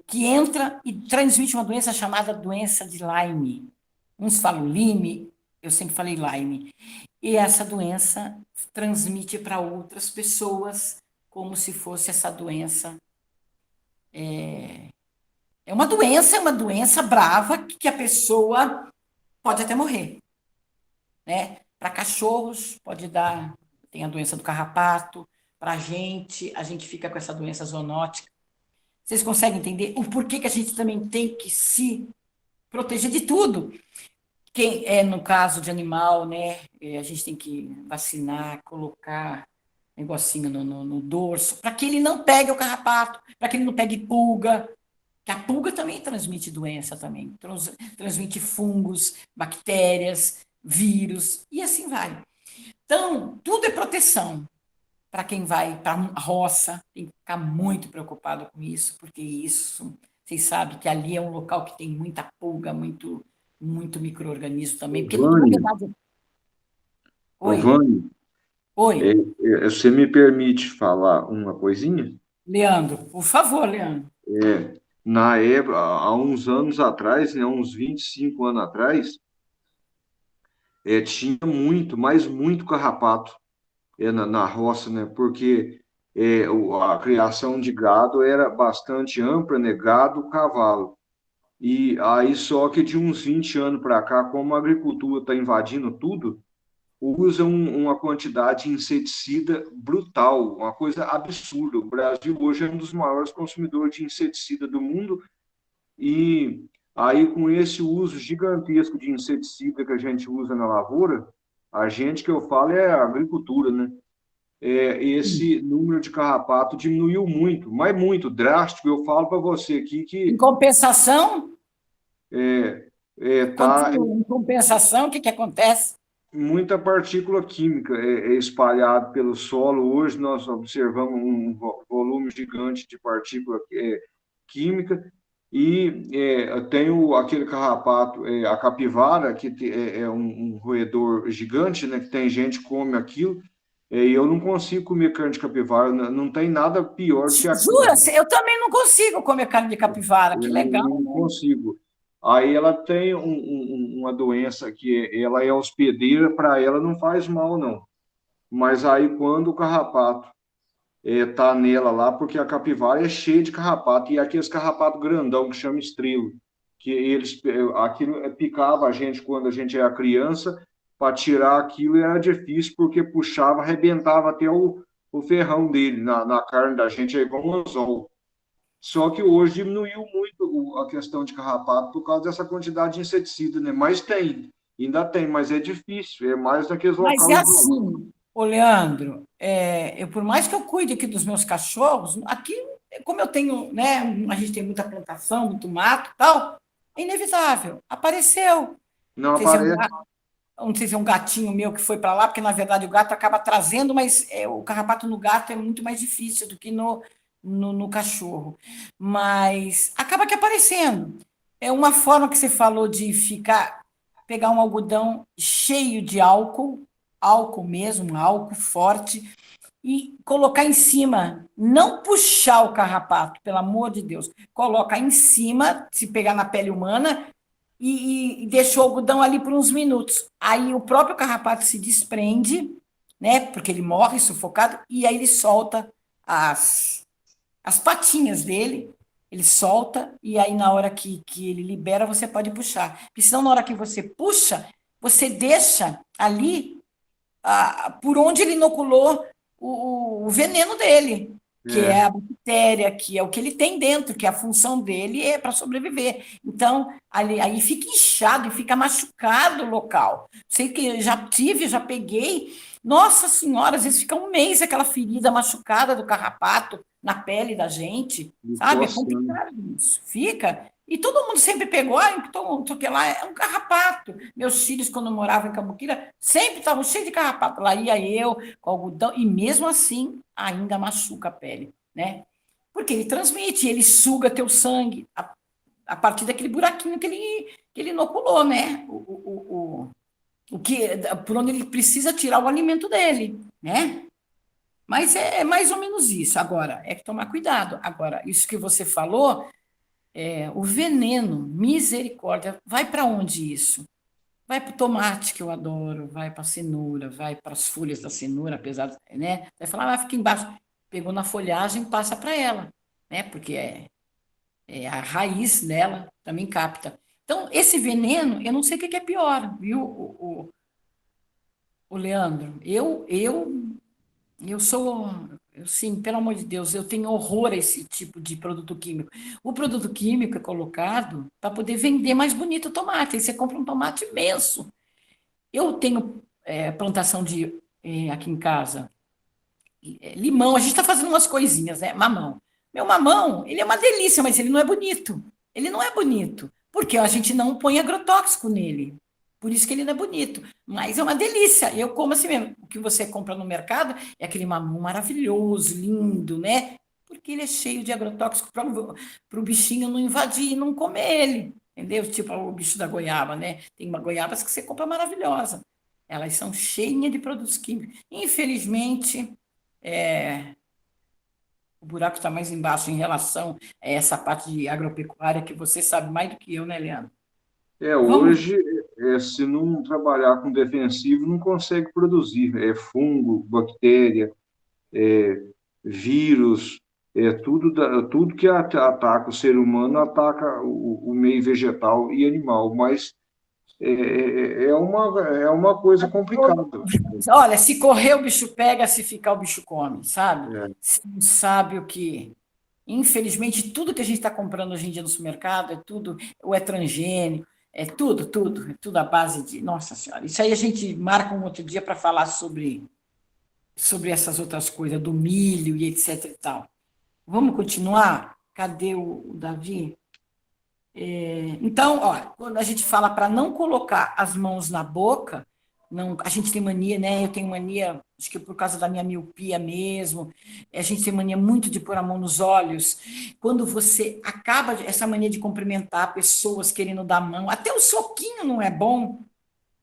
que entra e transmite uma doença chamada doença de Lyme. Uns falam Lyme, eu sempre falei Lyme. E essa doença transmite para outras pessoas como se fosse essa doença. É uma doença brava que a pessoa pode até morrer. Né? Para cachorros, pode dar, tem a doença do carrapato. Para a gente fica com essa doença zoonótica. Vocês conseguem entender o porquê que a gente também tem que se proteger de tudo? No caso de animal, né? A gente tem que vacinar, colocar negocinho no dorso, para que ele não pegue o carrapato, para que ele não pegue pulga, que a pulga também transmite doença também, transmite fungos, bactérias, vírus, e assim vai. Então, tudo é proteção. Para quem vai para a roça, tem que ficar muito preocupado com isso, porque isso, vocês sabem que ali é um local que tem muita pulga, muito micro-organismo também. Porque na Vânia, verdade... ô, Oi, Vânia, oi, você me permite falar uma coisinha? Leandro, por favor, Leandro. Na época, há uns anos atrás, né, uns 25 anos atrás, tinha muito, mas muito carrapato na roça, né? Porque a criação de gado era bastante ampla, né? Gado, cavalo. E aí, só que de uns 20 anos para cá, como a agricultura está invadindo tudo, usam uma quantidade de inseticida brutal, uma coisa absurda. O Brasil hoje é um dos maiores consumidores de inseticida do mundo e aí com esse uso gigantesco de inseticida que a gente usa na lavoura, a gente que eu falo é a agricultura, né? Esse número de carrapato diminuiu muito, mas muito drástico. Eu falo para você aqui Em que compensação, tá em compensação, o que acontece? muita partícula química espalhada pelo solo. Hoje nós observamos um volume gigante de partícula química e tem aquele carrapato, a capivara, que é um roedor gigante, né, que tem gente que come aquilo, E eu não consigo comer carne de capivara, não tem nada pior do que Jura? aquilo. Eu também não consigo comer carne de capivara, que Eu legal, não né? consigo. Aí ela tem uma doença que ela é hospedeira, para ela não faz mal, não. Mas aí quando o carrapato tá nela lá, porque a capivara é cheia de carrapato, e aqueles carrapato grandão que chama estrelo, que aquilo picava a gente quando a gente era criança, para tirar aquilo era difícil, porque puxava, arrebentava até o ferrão dele na carne da gente, é igual um anzol. Só que hoje diminuiu muito a questão de carrapato por causa dessa quantidade de inseticida, né? Mas tem, ainda tem, mas é difícil, é mais naqueles Mas é locais isolados. assim, ô Leandro, por mais que eu cuide aqui dos meus cachorros, aqui, como eu tenho, né, a gente tem muita plantação, muito mato e tal, é inevitável. Apareceu. Não Não sei se é aparece. não sei se é um gatinho meu que foi para lá, porque na verdade o gato acaba trazendo, mas o carrapato no gato é muito mais difícil do que no cachorro. Mas acaba que aparecendo. É uma forma que você falou de pegar um algodão cheio de álcool, álcool mesmo, um álcool forte, e colocar em cima, não puxar o carrapato, pelo amor de Deus, colocar em cima, se pegar na pele humana, e deixou o algodão ali por uns minutos. Aí o próprio carrapato se desprende, né? Porque ele morre sufocado, e aí ele solta as patinhas dele, ele solta, e aí na hora que ele libera, você pode puxar. Porque senão, na hora que você puxa, você deixa ali por onde ele inoculou o veneno dele, que é É, a bactéria, que é o que ele tem dentro, que a função dele é para sobreviver. Então, aí fica inchado e fica machucado o local. Sei que já tive, já peguei. Nossa Senhora, às vezes fica um mês aquela ferida machucada do carrapato na pele da gente, me sabe? É coçando. complicado isso. Fica. E todo mundo sempre pegou, então, que lá é um carrapato. Meus filhos, quando moravam em Cambuquira, sempre estavam cheios de carrapato. Lá ia eu, com algodão, e mesmo assim ainda machuca a pele, né? Porque ele transmite, ele suga teu sangue a partir daquele buraquinho que ele inoculou, né? Por onde ele precisa tirar o alimento dele, né? Mas é mais ou menos isso. Agora, é que tomar cuidado. Agora, isso que você falou, o veneno, misericórdia, vai para onde isso? Vai para o tomate, que eu adoro, vai para a cenoura, vai para as folhas da cenoura, apesar, né? Vai falar, fica embaixo. Pegou na folhagem, passa para ela, né? Porque é a raiz dela também capta. Então, esse veneno, eu não sei o que é pior, viu, o Leandro? Eu sou, sim, pelo amor de Deus, eu tenho horror a esse tipo de produto químico. O produto químico é colocado para poder vender mais bonito o tomate. Aí você compra um tomate imenso. Eu tenho plantação aqui em casa, limão. A gente está fazendo umas coisinhas, né? Mamão. Meu mamão, ele é uma delícia, mas ele não é bonito. Ele não é bonito, porque a gente não põe agrotóxico nele. Por isso que ele não é bonito. Mas é uma delícia. Eu como assim mesmo. O que você compra no mercado é aquele mamão maravilhoso, lindo, né? Porque ele é cheio de agrotóxico para o bichinho não invadir e não comer ele. Entendeu? Tipo o bicho da goiaba, né? Tem uma goiabas que você compra maravilhosa. Elas são cheias de produtos químicos. Infelizmente, o buraco está mais embaixo em relação a essa parte de agropecuária que você sabe mais do que eu, né, Leandro? Vamos. Hoje, se não trabalhar com defensivo, não consegue produzir. É fungo, bactéria, vírus, tudo que ataca o ser humano ataca o meio vegetal e animal, mas é uma coisa complicada. Olha, se correr o bicho pega, se ficar o bicho come, sabe? É, Você não sabe o que. Infelizmente, tudo que a gente está comprando hoje em dia no supermercado é tudo, ou é transgênico, é tudo à base de. Nossa Senhora, isso aí a gente marca um outro dia para falar sobre essas outras coisas, do milho e etc e tal. Vamos continuar? Cadê o Davi? Então, ó, quando a gente fala para não colocar as mãos na boca, não, a gente tem mania, né? Eu tenho mania, acho que por causa da minha miopia mesmo, a gente tem mania muito de pôr a mão nos olhos. Quando você essa mania de cumprimentar pessoas querendo dar mão, até o soquinho não é bom,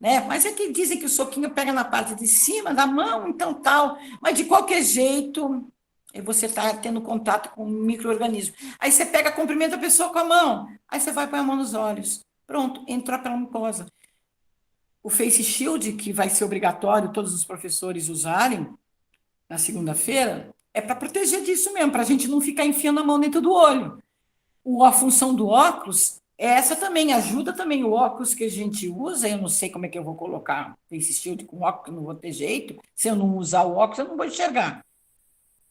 né? Mas é que dizem que o soquinho pega na parte de cima da mão, então tal. Mas de qualquer jeito, você está tendo contato com um micro-organismo. Aí você pega, cumprimenta a pessoa com a mão, aí você vai pôr a mão nos olhos. Pronto, entrou pela mucosa. O Face Shield, que vai ser obrigatório todos os professores usarem na segunda-feira, é para proteger disso mesmo, para a gente não ficar enfiando a mão dentro do olho. A função do óculos é essa também, ajuda também o óculos que a gente usa. Eu não sei como é que eu vou colocar Face Shield com óculos, que não vou ter jeito. Se eu não usar o óculos, eu não vou enxergar.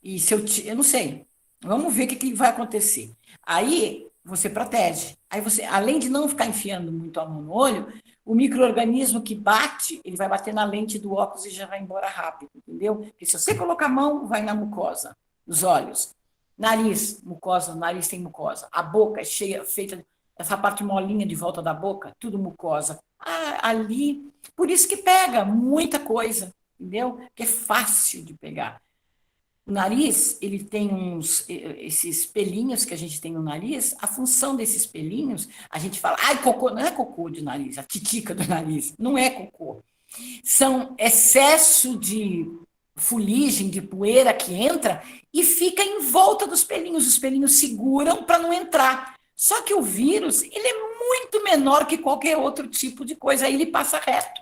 E se eu não sei. Vamos ver o que vai acontecer. Aí você protege. Aí você, além de não ficar enfiando muito a mão no olho, o micro-organismo que bate, ele vai bater na lente do óculos e já vai embora rápido, entendeu? Porque se você colocar a mão, vai na mucosa, nos olhos. Nariz, mucosa, nariz tem mucosa. A boca é cheia, feita, essa parte molinha de volta da boca, tudo mucosa. Ali, por isso que pega muita coisa, entendeu? Que é fácil de pegar. O nariz, ele tem esses pelinhos que a gente tem no nariz, a função desses pelinhos, a gente fala, cocô, não é cocô de nariz, a titica do nariz, não é cocô. São excesso de fuligem, de poeira que entra e fica em volta dos pelinhos, os pelinhos seguram para não entrar. Só que o vírus, ele é muito menor que qualquer outro tipo de coisa, aí ele passa reto.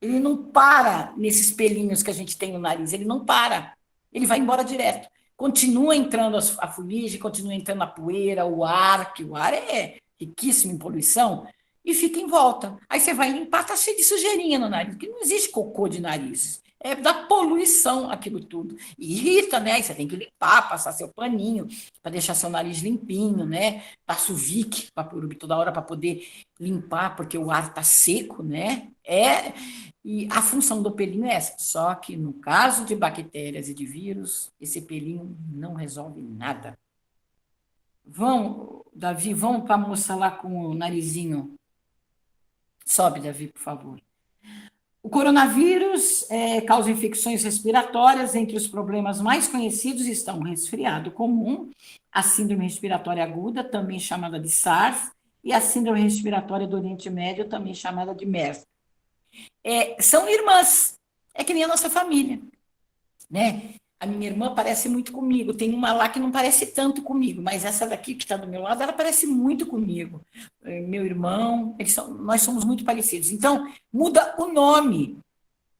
Ele não para nesses pelinhos que a gente tem no nariz, ele não para. Ele vai embora direto. Continua entrando a fuligem, continua entrando a poeira, o ar, que o ar é riquíssimo em poluição, e fica em volta. Aí você vai limpar, está cheio de sujeirinha no nariz, porque não existe cocô de nariz. É da poluição aquilo tudo. E irrita, né? Aí você tem que limpar, passar seu paninho, para deixar seu nariz limpinho, né? Passa o Vic para toda hora para poder limpar, porque o ar está seco, né? E a função do pelinho é essa. Só que no caso de bactérias e de vírus, esse pelinho não resolve nada. Davi, vamos para a moça lá com o narizinho. Sobe, Davi, por favor. O coronavírus causa infecções respiratórias. Entre os problemas mais conhecidos estão o resfriado comum, a síndrome respiratória aguda, também chamada de SARS, e a síndrome respiratória do Oriente Médio, também chamada de MERS. São irmãs, é que nem a nossa família, né? A minha irmã parece muito comigo, tem uma lá que não parece tanto comigo, mas essa daqui que está do meu lado, ela parece muito comigo. Meu irmão, nós somos muito parecidos. Então, muda o nome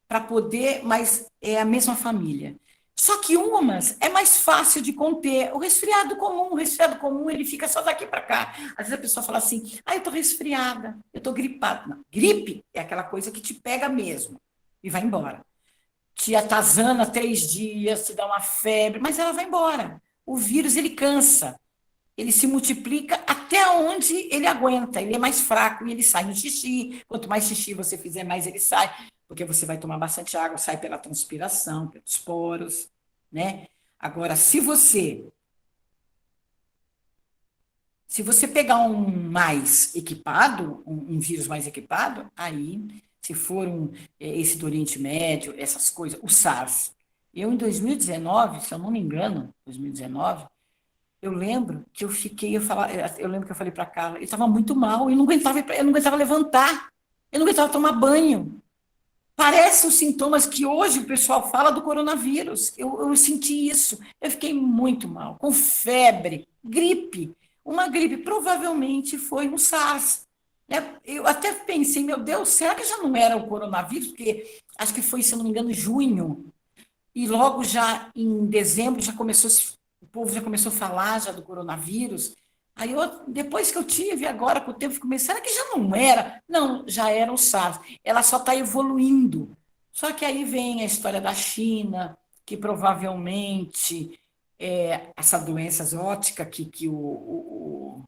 para poder, mas é a mesma família. Só que umas é mais fácil de conter. O resfriado comum, ele fica só daqui para cá. Às vezes a pessoa fala assim, eu estou resfriada, eu estou gripada. Não, gripe é aquela coisa que te pega mesmo e vai embora. Te atazana 3 dias, te dá uma febre, mas ela vai embora. O vírus, ele cansa. Ele se multiplica até onde ele aguenta. Ele é mais fraco e ele sai no xixi. Quanto mais xixi você fizer, mais ele sai. Porque você vai tomar bastante água, sai pela transpiração, pelos poros, né? Agora, se você pegar um mais equipado, um vírus mais equipado, aí, se for esse do Oriente Médio, essas coisas, o SARS. Eu, em 2019, se eu não me engano, 2019, eu lembro que eu lembro que eu falei para a Carla, eu estava muito mal, eu não aguentava levantar, eu não aguentava tomar banho. Parece os sintomas que hoje o pessoal fala do coronavírus. Eu senti isso. Eu fiquei muito mal, com febre, gripe. Uma gripe, provavelmente foi um SARS. Eu até pensei, meu Deus, será que já não era o coronavírus? Porque acho que foi, se eu não me engano, junho. E logo já em dezembro o povo já começou a falar já do coronavírus. Aí depois que eu tive, agora com o tempo, será que já não era? Não, já era o SARS. Ela só está evoluindo. Só que aí vem a história da China, que provavelmente essa doença exótica que o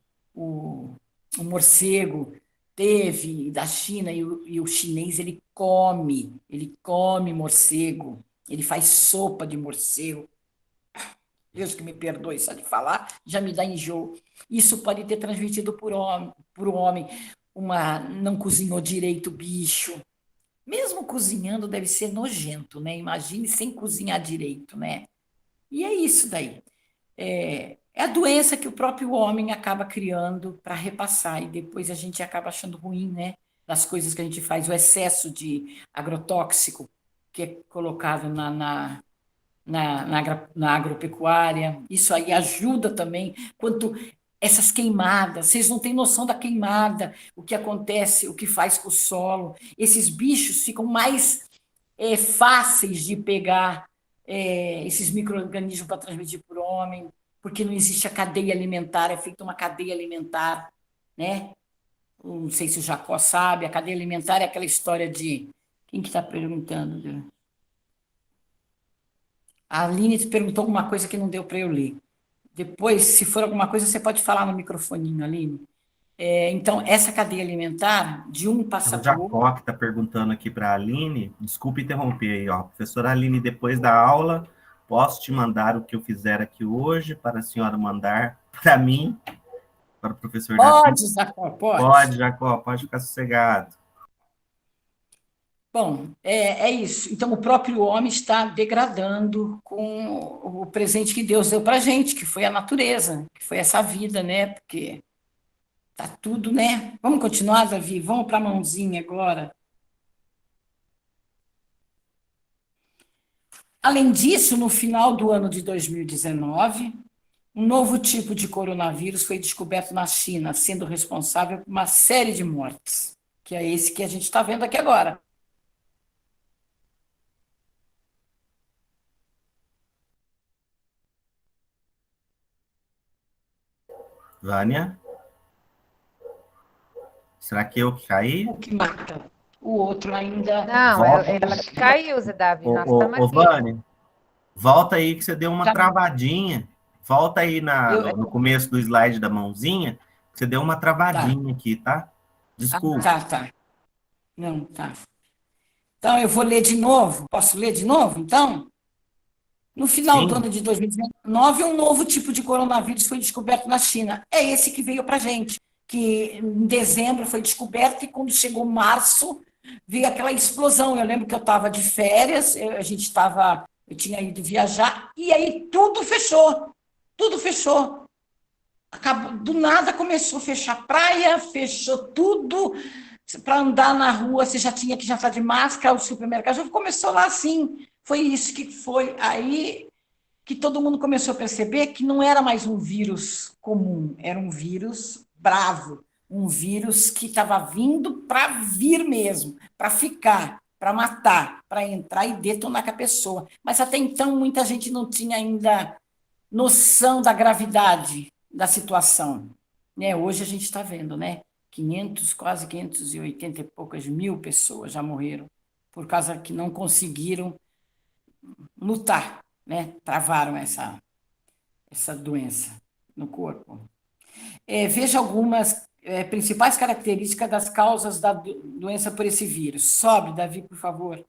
morcego teve da China, e o chinês ele come morcego, ele faz sopa de morcego. Deus que me perdoe, só de falar já me dá enjoo. Isso pode ter transmitido por homem, não cozinhou direito o bicho. Mesmo cozinhando deve ser nojento, né? Imagine sem cozinhar direito, né? E é isso daí. É a doença que o próprio homem acaba criando para repassar, e depois a gente acaba achando ruim, né? das coisas que a gente faz, o excesso de agrotóxico que é colocado na agropecuária. Isso aí ajuda também. Quanto essas queimadas, vocês não têm noção da queimada, o que acontece, o que faz com o solo. Esses bichos ficam mais fáceis de pegar esses micro-organismos para transmitir para o homem, porque não existe a cadeia alimentar, é feita uma cadeia alimentar, né? Não sei se o Jacó sabe, a cadeia alimentar é aquela história de... Quem que está perguntando? A Aline te perguntou alguma coisa que não deu para eu ler. Depois, se for alguma coisa, você pode falar no microfoninho, Aline. Então, essa cadeia alimentar, de um É passa o para o outro... Jacó que está perguntando aqui para a Aline. Desculpe interromper aí, ó. Professora Aline, depois da aula, posso te mandar o que eu fizer aqui hoje para a senhora mandar para mim, para o professor Davi? Pode, Jacó, pode. Pode, Jacó, pode ficar sossegado. Bom, é isso. Então, o próprio homem está degradando com o presente que Deus deu para a gente, que foi a natureza, que foi essa vida, né? Porque tá tudo, né? Vamos continuar, Davi? Vamos para a mãozinha agora. Além disso, no final do ano de 2019, um novo tipo de coronavírus foi descoberto na China, sendo responsável por uma série de mortes, que é esse que a gente está vendo aqui agora. Vânia? Será que eu que caí? O que mata. O outro ainda... Não, Volta. ela que caiu, Zé Davi. Nós estamos Ô, aqui. Vânia, volta aí que você deu uma Já- travadinha. Volta aí Eu, no começo do slide da mãozinha, que você deu uma tá, travadinha aqui, tá? Desculpa. tá. Não, tá. Então, eu vou ler de novo. Posso ler de novo, então? No final do Sim, ano de 2019, um novo tipo de coronavírus foi descoberto na China. É esse que veio para a gente, que em dezembro foi descoberto e quando chegou março, veio aquela explosão. Eu lembro que eu estava de férias, eu tinha ido viajar, e aí tudo fechou. Do nada começou a fechar praia, fechou tudo. Para andar na rua, você já tinha que já estar de máscara, o supermercado já começou lá assim. Foi isso que foi. Aí que todo mundo começou a perceber que não era mais um vírus comum, era um vírus bravo, um vírus que estava vindo para vir mesmo, para ficar, para matar, para entrar e detonar com a pessoa. Mas até então muita gente não tinha ainda noção da gravidade da situação. Né? Hoje a gente está vendo, né? Quase 580 e poucas mil pessoas já morreram por causa que não conseguiram lutar, né? Travaram essa doença no corpo. Veja algumas principais características das causas da doença por esse vírus. Sobe, Davi, por favor.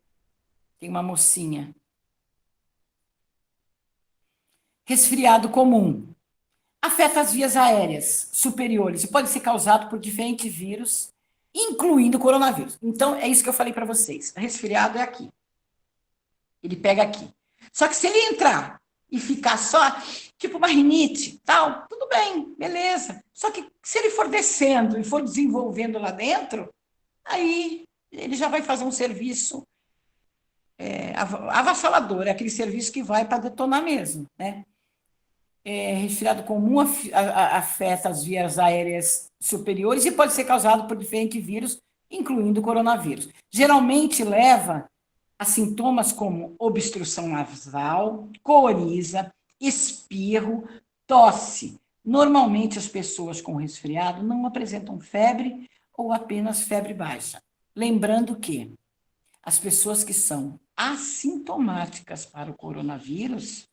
Tem uma mocinha. Resfriado comum. Afeta as vias aéreas superiores e pode ser causado por diferentes vírus, incluindo o coronavírus. Então, é isso que eu falei para vocês. Resfriado é aqui. Ele pega aqui. Só que se ele entrar e ficar só, tipo uma rinite, tal, tudo bem, beleza. Só que se ele for descendo e for desenvolvendo lá dentro, aí ele já vai fazer um serviço avassalador, é aquele serviço que vai para detonar mesmo, né? Resfriado comum afeta as vias aéreas superiores e pode ser causado por diferentes vírus, incluindo o coronavírus. Geralmente leva a sintomas como obstrução nasal, coriza, espirro, tosse. Normalmente as pessoas com resfriado não apresentam febre ou apenas febre baixa. Lembrando que as pessoas que são assintomáticas para o coronavírus,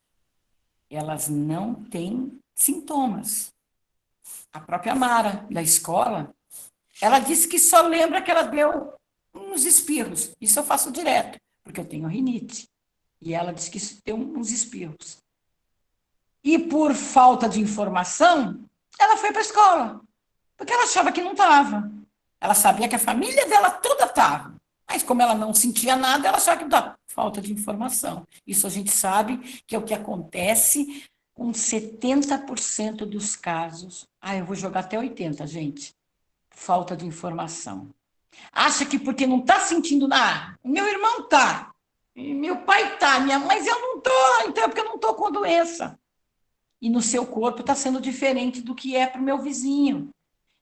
elas não têm sintomas. A própria Mara, da escola, ela disse que só lembra que ela deu uns espirros. Isso eu faço direto, porque eu tenho rinite. E ela disse que deu uns espirros. E por falta de informação, ela foi para a escola, porque ela achava que não estava. Ela sabia que a família dela toda estava. Mas como ela não sentia nada, ela achava que estava. Falta de informação. Isso a gente sabe que é o que acontece com 70% dos casos. Eu vou jogar até 80%, gente. Falta de informação. Acha que porque não está sentindo nada, meu irmão está, meu pai está, mas eu não estou, então é porque eu não estou com a doença. E no seu corpo está sendo diferente do que é para o meu vizinho.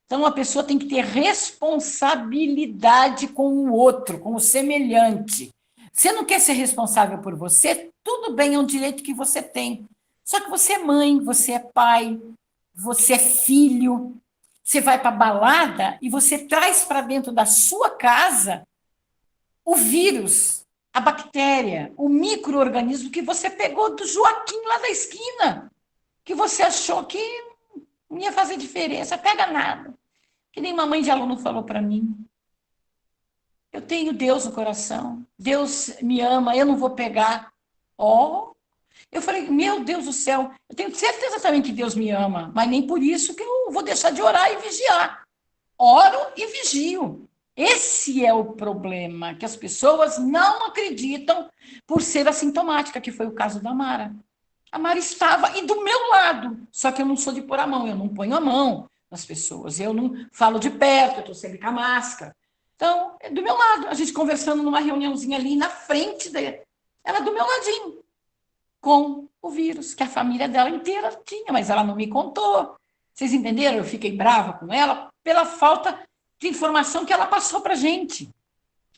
Então, a pessoa tem que ter responsabilidade com o outro, com o semelhante. Você não quer ser responsável por você? Tudo bem, é um direito que você tem. Só que você é mãe, você é pai, você é filho. Você vai para a balada e você traz para dentro da sua casa o vírus, a bactéria, o micro-organismo que você pegou do Joaquim lá da esquina, que você achou que não ia fazer diferença, pega nada. Que nem mamãe de aluno falou para mim. Eu tenho Deus no coração, Deus me ama, eu não vou pegar. Ó, eu falei, meu Deus do céu, eu tenho certeza também que Deus me ama, mas nem por isso que eu vou deixar de orar e vigiar. Oro e vigio. Esse é o problema, que as pessoas não acreditam por ser assintomática, que foi o caso da Mara. A Mara estava e do meu lado, só que eu não sou de pôr a mão, eu não ponho a mão nas pessoas, eu não falo de perto, eu estou sempre com a máscara. Então, é do meu lado, a gente conversando numa reuniãozinha ali na frente dele, ela do meu ladinho, com o vírus, que a família dela inteira tinha, mas ela não me contou. Vocês entenderam? Eu fiquei brava com ela pela falta de informação que ela passou para a gente.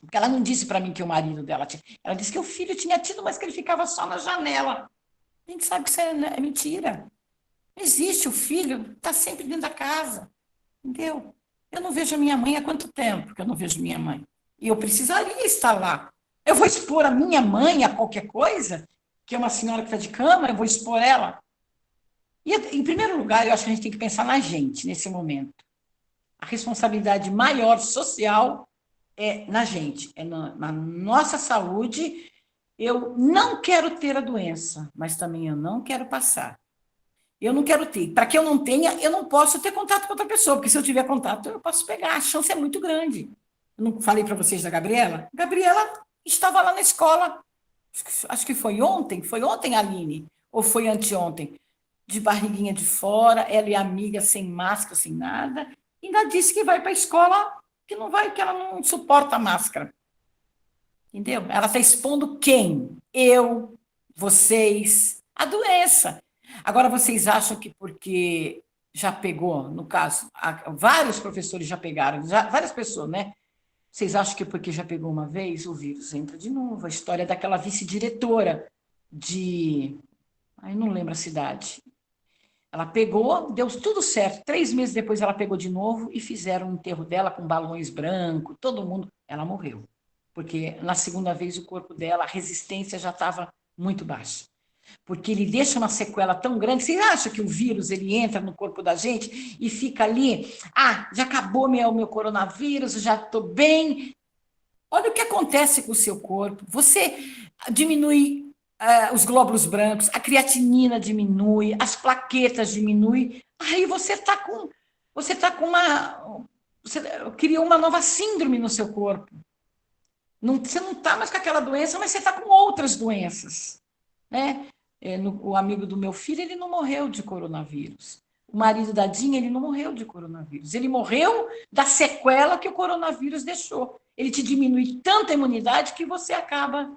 Porque ela não disse para mim que o marido dela tinha. Ela disse que o filho tinha tido, mas que ele ficava só na janela. A gente sabe que isso é mentira. Não existe, o filho está sempre dentro da casa. Entendeu? Eu não vejo a minha mãe há quanto tempo que eu não vejo minha mãe? E eu precisaria estar lá. Eu vou expor a minha mãe a qualquer coisa, que é uma senhora que está de cama, eu vou expor ela. E, em primeiro lugar, eu acho que a gente tem que pensar na gente, nesse momento. A responsabilidade maior social é na gente, é na nossa saúde. Eu não quero ter a doença, mas também eu não quero passar. Eu não quero ter. Para que eu não tenha, eu não posso ter contato com outra pessoa, porque se eu tiver contato, eu posso pegar. A chance é muito grande. Eu não falei para vocês da Gabriela? Gabriela estava lá na escola, acho que foi ontem, Aline, ou foi anteontem, de barriguinha de fora, ela e a amiga sem máscara, sem nada, ainda disse que vai para a escola, que não vai, que ela não suporta a máscara. Entendeu? Ela está expondo quem? Eu, vocês, a doença. Agora, vocês acham que porque já pegou, no caso, vários professores já pegaram, várias pessoas, né? Vocês acham que porque já pegou uma vez, o vírus entra de novo? A história daquela vice-diretora de... Aí não lembro a cidade. Ela pegou, deu tudo certo. 3 meses depois ela pegou de novo e fizeram o enterro dela com balões brancos, todo mundo. Ela morreu. Porque na segunda vez o corpo dela, a resistência já estava muito baixa. Porque ele deixa uma sequela tão grande. Você acha que o vírus ele entra no corpo da gente e fica ali? Ah, já acabou meu coronavírus, já estou bem. Olha o que acontece com o seu corpo. Você diminui os glóbulos brancos, a creatinina diminui, as plaquetas diminuem. Aí você está com uma... Você criou uma nova síndrome no seu corpo. Você não está mais com aquela doença, mas você está com outras doenças. Né? O amigo do meu filho, ele não morreu de coronavírus. O marido da Dinha, ele não morreu de coronavírus. Ele morreu da sequela que o coronavírus deixou. Ele te diminui tanta imunidade que você acaba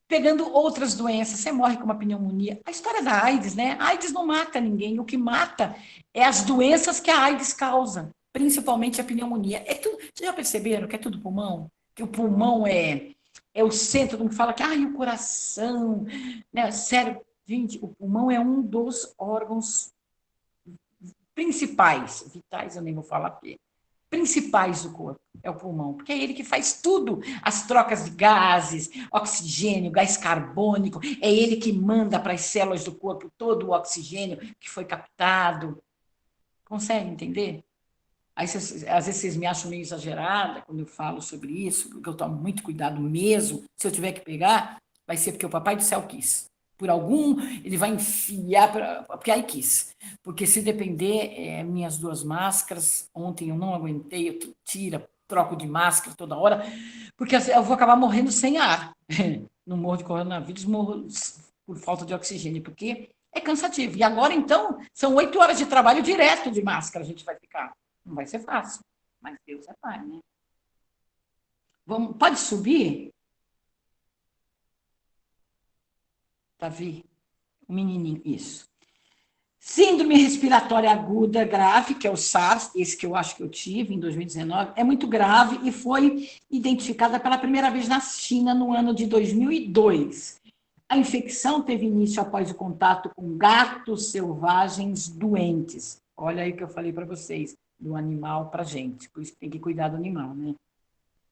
pegando outras doenças. Você morre com uma pneumonia. A história da AIDS, né? A AIDS não mata ninguém. O que mata é as doenças que a AIDS causa, principalmente a pneumonia. Vocês já perceberam que é tudo pulmão? Que o pulmão é o centro, como fala que o coração, né? Sério, gente, o pulmão é um dos órgãos principais, vitais eu nem vou falar porque, principais do corpo, é o pulmão, porque é ele que faz tudo, as trocas de gases, oxigênio, gás carbônico, é ele que manda para as células do corpo todo o oxigênio que foi captado. Consegue entender? Aí, às vezes, vocês me acham meio exagerada quando eu falo sobre isso, porque eu tomo muito cuidado mesmo. Se eu tiver que pegar, vai ser porque o Papai do Céu quis. Por algum, ele vai enfiar, porque aí quis. Porque se depender, minhas 2 máscaras, ontem eu não aguentei, eu troco de máscara toda hora, porque eu vou acabar morrendo sem ar. Não morro de coronavírus, morro por falta de oxigênio, porque é cansativo. E agora, então, são 8 horas de trabalho direto de máscara a gente vai ficar. Não vai ser fácil, mas Deus é pai, né? Pode subir, Davi? O menininho, isso. Síndrome respiratória aguda grave, que é o SARS, esse que eu acho que eu tive em 2019, é muito grave e foi identificada pela primeira vez na China no ano de 2002. A infecção teve início após o contato com gatos selvagens doentes. Olha aí o que eu falei para vocês, do animal para a gente, por isso tem que cuidar do animal, né?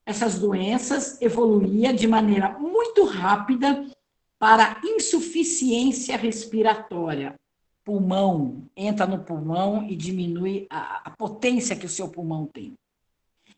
Essas doenças evoluíam de maneira muito rápida para insuficiência respiratória. Pulmão, entra no pulmão e diminui a potência que o seu pulmão tem.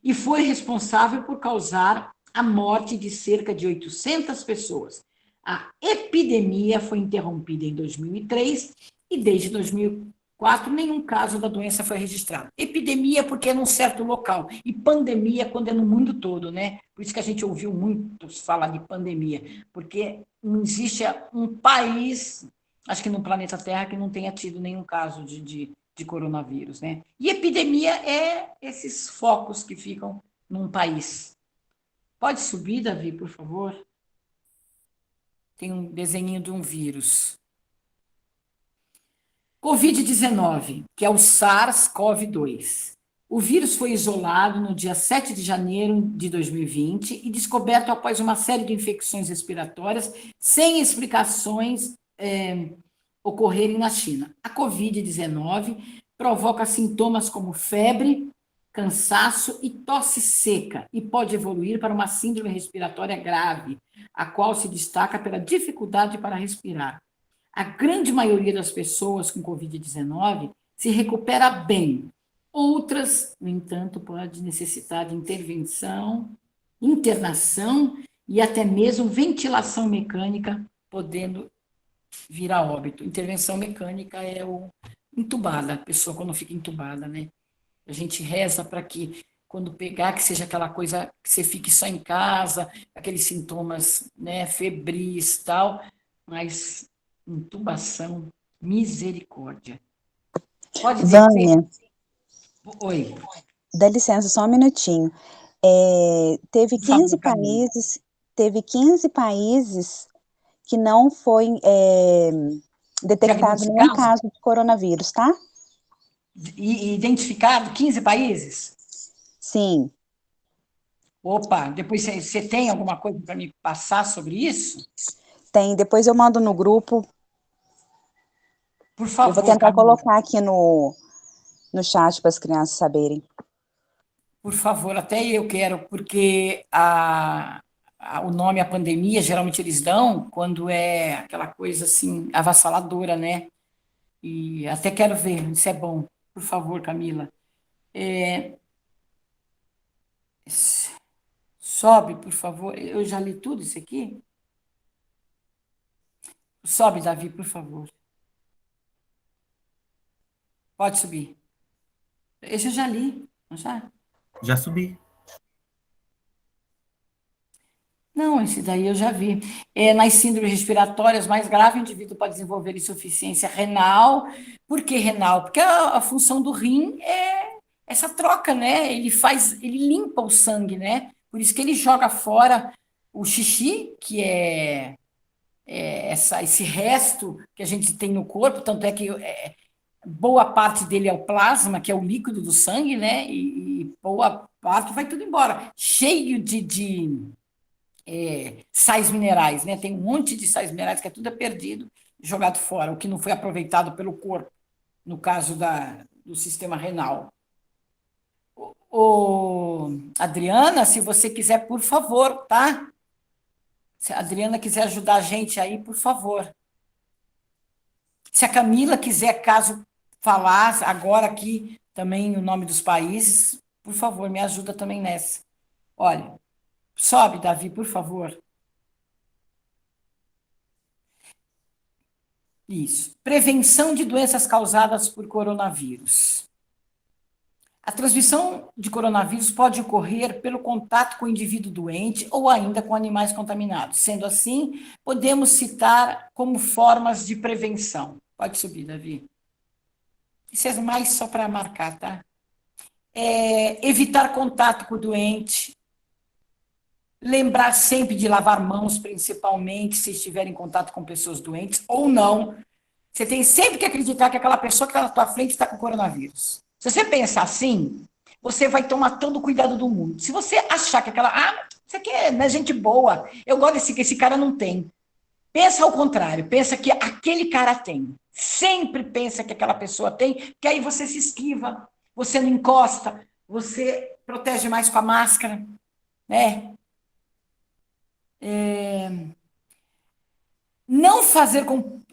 E foi responsável por causar a morte de cerca de 800 pessoas. A epidemia foi interrompida em 2003 e desde 2004 nenhum caso da doença foi registrado. Epidemia porque é num certo local e pandemia quando é no mundo todo, né? Por isso que a gente ouviu muitos falar de pandemia, porque não existe um país, acho que no planeta Terra, que não tenha tido nenhum caso de coronavírus, né? E epidemia é esses focos que ficam num país. Pode subir, Davi, por favor? Tem um desenho de um vírus. Covid-19, que é o SARS-CoV-2. O vírus foi isolado no dia 7 de janeiro de 2020 e descoberto após uma série de infecções respiratórias sem explicações ocorrerem na China. A Covid-19 provoca sintomas como febre, cansaço e tosse seca e pode evoluir para uma síndrome respiratória grave, a qual se destaca pela dificuldade para respirar. A grande maioria das pessoas com Covid-19 se recupera bem. Outras, no entanto, podem necessitar de intervenção, internação e até mesmo ventilação mecânica, podendo vir a óbito. Intervenção mecânica é o entubada, a pessoa quando fica entubada, né? A gente reza para que, quando pegar, que seja aquela coisa que você fique só em casa, aqueles sintomas, né, febris e tal, mas intubação, misericórdia. Pode dizer. Vânia, Oi. dá licença, só um minutinho. Teve Por favor, 15 Camila. países, teve 15 países que não foi detectado nenhum Diagnosticado caso de coronavírus, tá? e identificado 15 países? Sim, Opa, depois você tem alguma coisa para me passar sobre isso? tem. Depois eu mando no grupo. Por Eu vou favor, tentar Camila. colocar aqui no chat para as crianças saberem. Por favor, até eu quero, porque o nome a pandemia, geralmente eles dão quando é aquela coisa assim, avassaladora, né? E até quero ver, isso é bom. Por favor, Camila. Sobe, por favor. Eu já li tudo isso aqui? Sobe, Davi, por favor. Pode subir. Esse eu já li, não já? Já subi. Não, esse daí eu já vi. Nas síndromes respiratórias mais graves, o indivíduo pode desenvolver insuficiência renal. Por que renal? Porque a função do rim é essa troca, né? Ele limpa o sangue, né? Por isso que ele joga fora o xixi, que é esse resto que a gente tem no corpo, tanto é que boa parte dele é o plasma, que é o líquido do sangue, né? E boa parte vai tudo embora. Cheio de sais minerais, né? Tem um monte de sais minerais que é tudo perdido, jogado fora, o que não foi aproveitado pelo corpo, no caso do sistema renal. Adriana, se você quiser, por favor, tá? Se a Adriana quiser ajudar a gente aí, por favor. Se a Camila quiser, caso falar agora aqui também o nome dos países, por favor, me ajuda também nessa. Olha, sobe, Davi, por favor. Isso. Prevenção de doenças causadas por coronavírus. A transmissão de coronavírus pode ocorrer pelo contato com o indivíduo doente ou ainda com animais contaminados. Sendo assim, podemos citar como formas de prevenção. Pode subir, Davi. Isso é mais só para marcar, tá? Evitar contato com o doente. Lembrar sempre de lavar mãos, principalmente se estiver em contato com pessoas doentes ou não. Você tem sempre que acreditar que aquela pessoa que está na tua frente está com coronavírus. Se você pensar assim, você vai tomar todo o cuidado do mundo. Se você achar que aquela... isso aqui é gente boa, eu gosto desse que esse cara não tem. Pensa ao contrário, pensa que aquele cara tem. Sempre pensa que aquela pessoa tem, que aí você se esquiva, você não encosta, você protege mais com a máscara, né? Não fazer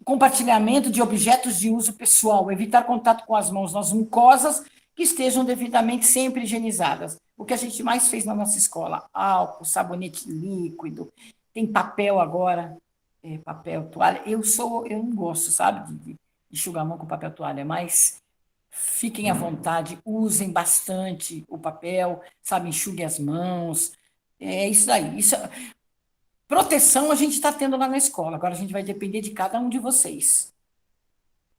compartilhamento de objetos de uso pessoal, evitar contato com as mãos nas mucosas que estejam devidamente sempre higienizadas. O que a gente mais fez na nossa escola, álcool, sabonete líquido, tem papel agora, papel, toalha. Eu não gosto, sabe, de enxugar a mão com papel toalha, mas fiquem à vontade, usem bastante o papel, sabe, enxuguem as mãos. É isso daí. Proteção a gente está tendo lá na escola, agora a gente vai depender de cada um de vocês.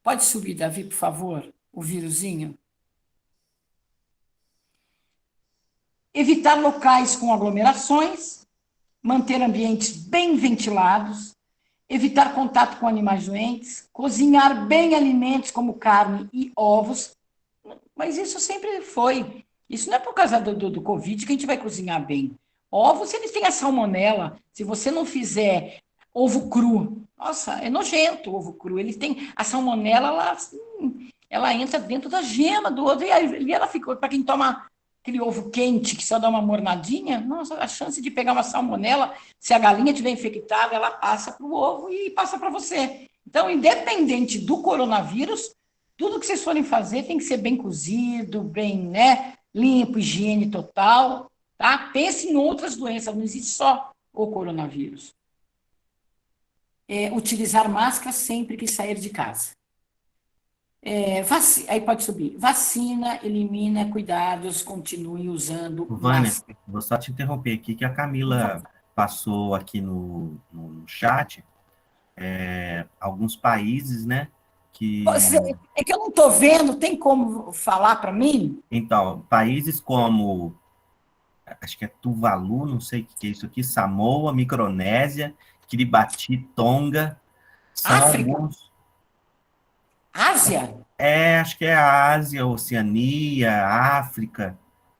Pode subir, Davi, por favor, o vírusinho. Evitar locais com aglomerações, manter ambientes bem ventilados, evitar contato com animais doentes, cozinhar bem alimentos como carne e ovos, mas isso sempre foi. Isso não é por causa do Covid que a gente vai cozinhar bem. Ovos, eles têm a salmonela. Se você não fizer ovo cru, nossa, é nojento o ovo cru. Ele tem a salmonela, ela entra dentro da gema do ovo, e aí ela fica, para quem toma aquele ovo quente, que só dá uma mornadinha, nossa, a chance de pegar uma salmonela, se a galinha estiver infectada, ela passa para o ovo e passa para você. Então, independente do coronavírus, tudo que vocês forem fazer tem que ser bem cozido, bem, né, limpo, higiene total. Tá? Pense em outras doenças, não existe só o coronavírus. Utilizar máscara sempre que sair de casa. Aí pode subir. Vacina, elimina, cuidados, continue usando Vânia, máscara. vou só te interromper aqui, que a Camila passou aqui no chat alguns países, né? É que eu não estou vendo, tem como falar para mim? Então, países como, acho que é Tuvalu, não sei o que é isso aqui, Samoa, Micronésia, Kiribati, Tonga, são África? alguns... Ásia? Acho que é a Ásia, Oceania, África, né?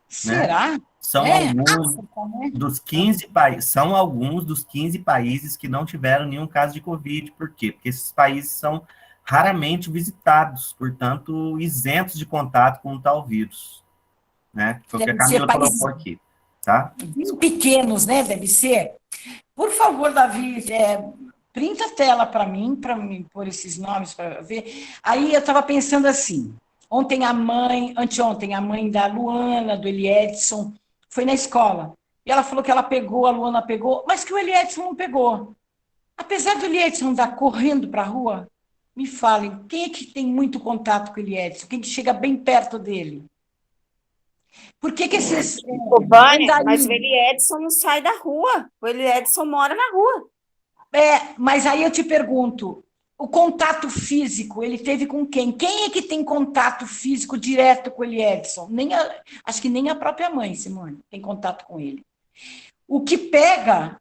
Será? São alguns África, né? dos 15 países, são alguns dos 15 países que não tiveram nenhum caso de Covid. Por quê? Porque esses países são raramente visitados, portanto, isentos de contato com o tal vírus, né? Foi o que a Deve ser Camila países colocou aqui, tá? bem pequenos, né? Deve ser. Por favor, Davi, printa a tela para mim pôr esses nomes para ver. Aí eu estava pensando assim, anteontem, a mãe da Luana, do Eliedson, foi na escola. E ela falou que ela pegou, a Luana pegou, mas que o Eliedson não pegou. Apesar do Eliedson andar correndo para a rua, me falem, quem é que tem muito contato com o Eliedson? Quem que chega bem perto dele? Por que esses... Ô, Vânia, mas o Eliedson não sai da rua. O Eliedson mora na rua. Mas aí eu te pergunto, o contato físico, ele teve com quem? Quem é que tem contato físico direto com o Eliedson? Acho que nem a própria mãe, Simone, tem contato com ele. O que pega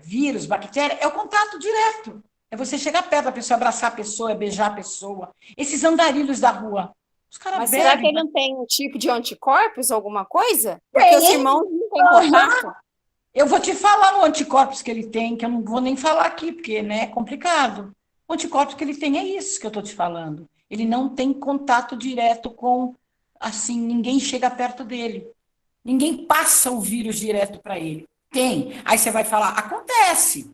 vírus, bactéria, é o contato direto. É você chegar perto da pessoa, abraçar a pessoa, beijar a pessoa. Esses andarilhos da rua. Os caras Mas bebem. será que ele não tem um tipo de anticorpos, alguma coisa? Tem. Porque os irmãos não têm contato. Eu vou te falar o anticorpos que ele tem, que eu não vou nem falar aqui, porque né, é complicado. O anticorpos que ele tem é isso que eu estou te falando. Ele não tem contato direto com, assim, ninguém chega perto dele. Ninguém passa o vírus direto para ele. Tem. Aí você vai falar, acontece.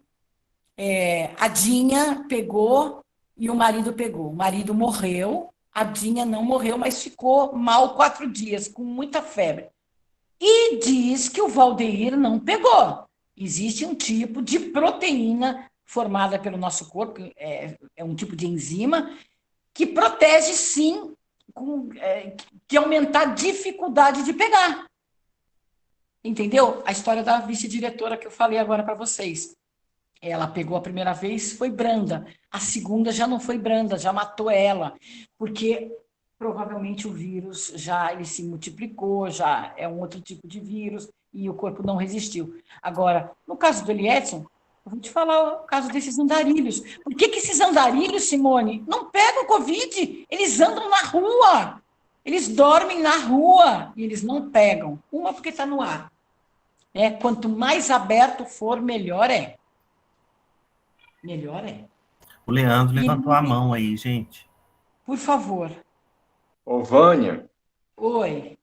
A Dinha pegou e o marido pegou. O marido morreu, a Dinha não morreu, mas ficou mal 4 dias, com muita febre. E diz que o Valdeir não pegou. Existe um tipo de proteína formada pelo nosso corpo, é um tipo de enzima, que protege, sim, de aumentar a dificuldade de pegar. Entendeu? A história da vice-diretora que eu falei agora para vocês. Ela pegou a primeira vez, foi branda. A segunda já não foi branda, já matou ela. Porque provavelmente o vírus ele se multiplicou, já é um outro tipo de vírus. e o corpo não resistiu. Agora, no caso do Eliedson, eu vou te falar o caso desses andarilhos. Por que esses andarilhos, Simone, não pegam Covid? Eles andam na rua, eles dormem na rua e eles não pegam. Uma porque está no ar. Quanto mais aberto for, melhor é. Melhor é. O Leandro levantou a mão aí, gente. Por favor. Ô, Vânia, Oi.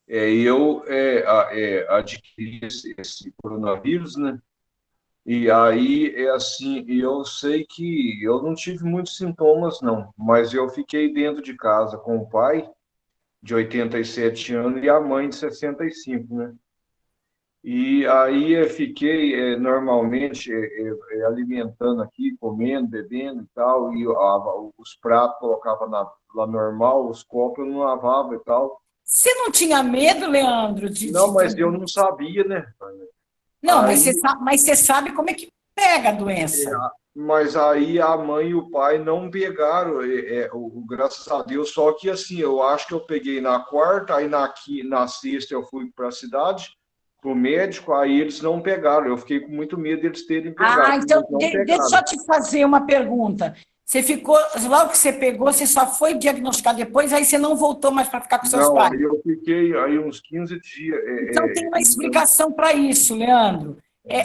eu adquiri esse coronavírus, né? E aí, assim, eu sei que eu não tive muitos sintomas, não, mas eu fiquei dentro de casa com o pai, de 87 anos, e a mãe, de 65, né? E aí eu fiquei normalmente alimentando aqui, comendo, bebendo e tal, e os pratos colocava lá normal, os copos eu não lavava e tal. Você não tinha medo, Leandro? Não, mas eu não sabia, né? Não, Aí, mas você sabe como é que pega a doença. mas aí a mãe e o pai não pegaram, graças a Deus, só que assim, eu acho que eu peguei na quarta, aí na sexta eu fui para a cidade, para o médico, aí eles não pegaram, eu fiquei com muito medo deles terem pegado. Então, deixa eu te fazer uma pergunta. Você ficou, logo que você pegou, você só foi diagnosticado depois, aí você não voltou mais para ficar com seus pais? Não, eu fiquei aí uns 15 dias. Então, tem uma explicação para isso, Leandro.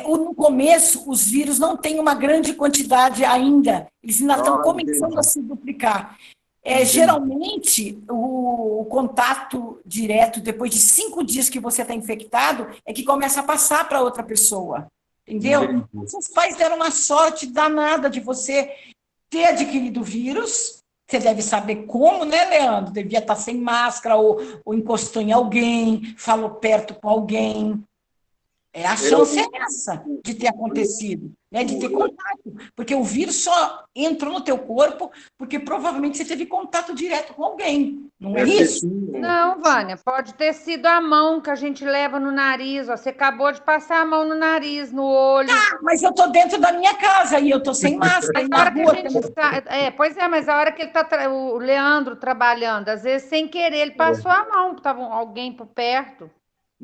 No começo, os vírus não têm uma grande quantidade ainda, eles ainda estão começando a se duplicar. Geralmente, o contato direto, depois de 5 dias que você está infectado, é que começa a passar para outra pessoa, entendeu? Seus pais deram uma sorte danada de você ter adquirido o vírus. Você deve saber como, né, Leandro? Devia estar sem máscara, ou encostou em alguém, falou perto com alguém. A chance é essa de ter acontecido, né, de ter contato, porque o vírus só entrou no teu corpo porque provavelmente você teve contato direto com alguém, não é isso? Não, Vânia, pode ter sido a mão que a gente leva no nariz, ó. Você acabou de passar a mão no nariz, no olho. Mas eu tô dentro da minha casa e eu tô sem máscara. Mas na hora que a gente pois é, mas a hora que ele tá o Leandro trabalhando, às vezes sem querer ele passou a mão, tava alguém por perto.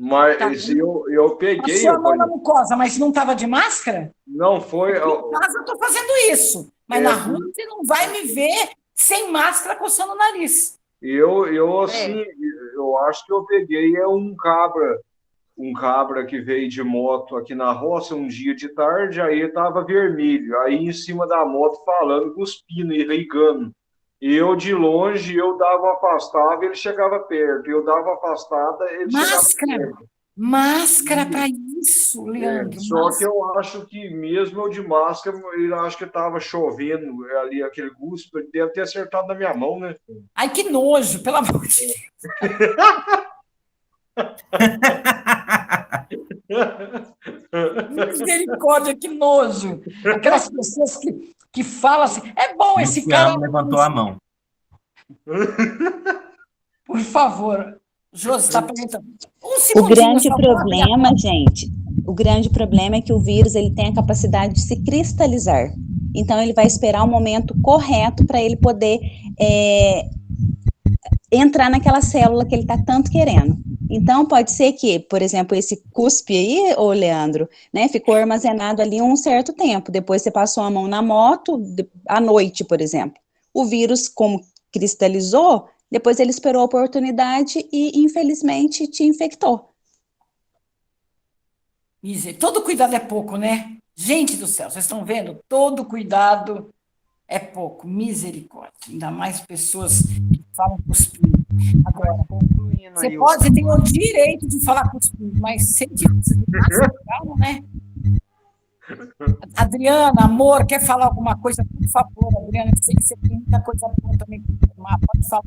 Mas eu peguei. Passou a mão na mucosa, mas não estava de máscara? Não foi. Em casa eu estou fazendo isso, mas na rua você não vai me ver sem máscara coçando o nariz. Assim, eu acho que eu peguei um cabra que veio de moto aqui na roça um dia de tarde, aí estava vermelho, aí em cima da moto falando, cuspindo e regando. Eu, de longe, eu dava afastada, ele chegava perto. Eu dava afastada, ele chegava perto. Máscara para isso, Leandro. Só que eu acho que mesmo eu de máscara, eu acho que estava chovendo ali, aquele guspe, ele deve ter acertado na minha mão, né? Ai, que nojo, pelo amor de Deus. Misericórdia, que nojo. Aquelas pessoas que falam assim, é bom esse cara... levantou a mão. Por favor, Josi está perguntando. O grande problema, gente, o grande problema é que o vírus ele tem a capacidade de se cristalizar. Então, ele vai esperar o momento correto para ele poder entrar naquela célula que ele está tanto querendo. Então, pode ser que, por exemplo, esse cuspe aí, ô Leandro, né, ficou armazenado ali um certo tempo. Depois você passou a mão na moto, à noite, por exemplo. O vírus, como cristalizou, depois ele esperou a oportunidade e, infelizmente, te infectou. Todo cuidado é pouco, né? Gente do céu, vocês estão vendo? Todo cuidado é pouco. Misericórdia. Ainda mais pessoas que falam cuspindo. Agora, você tem o direito de falar cuspindo, mas sem direito de máscara, né? Adriana, amor, quer falar alguma coisa? Por favor, Adriana, eu sei que você tem muita coisa boa também para informar. Pode falar.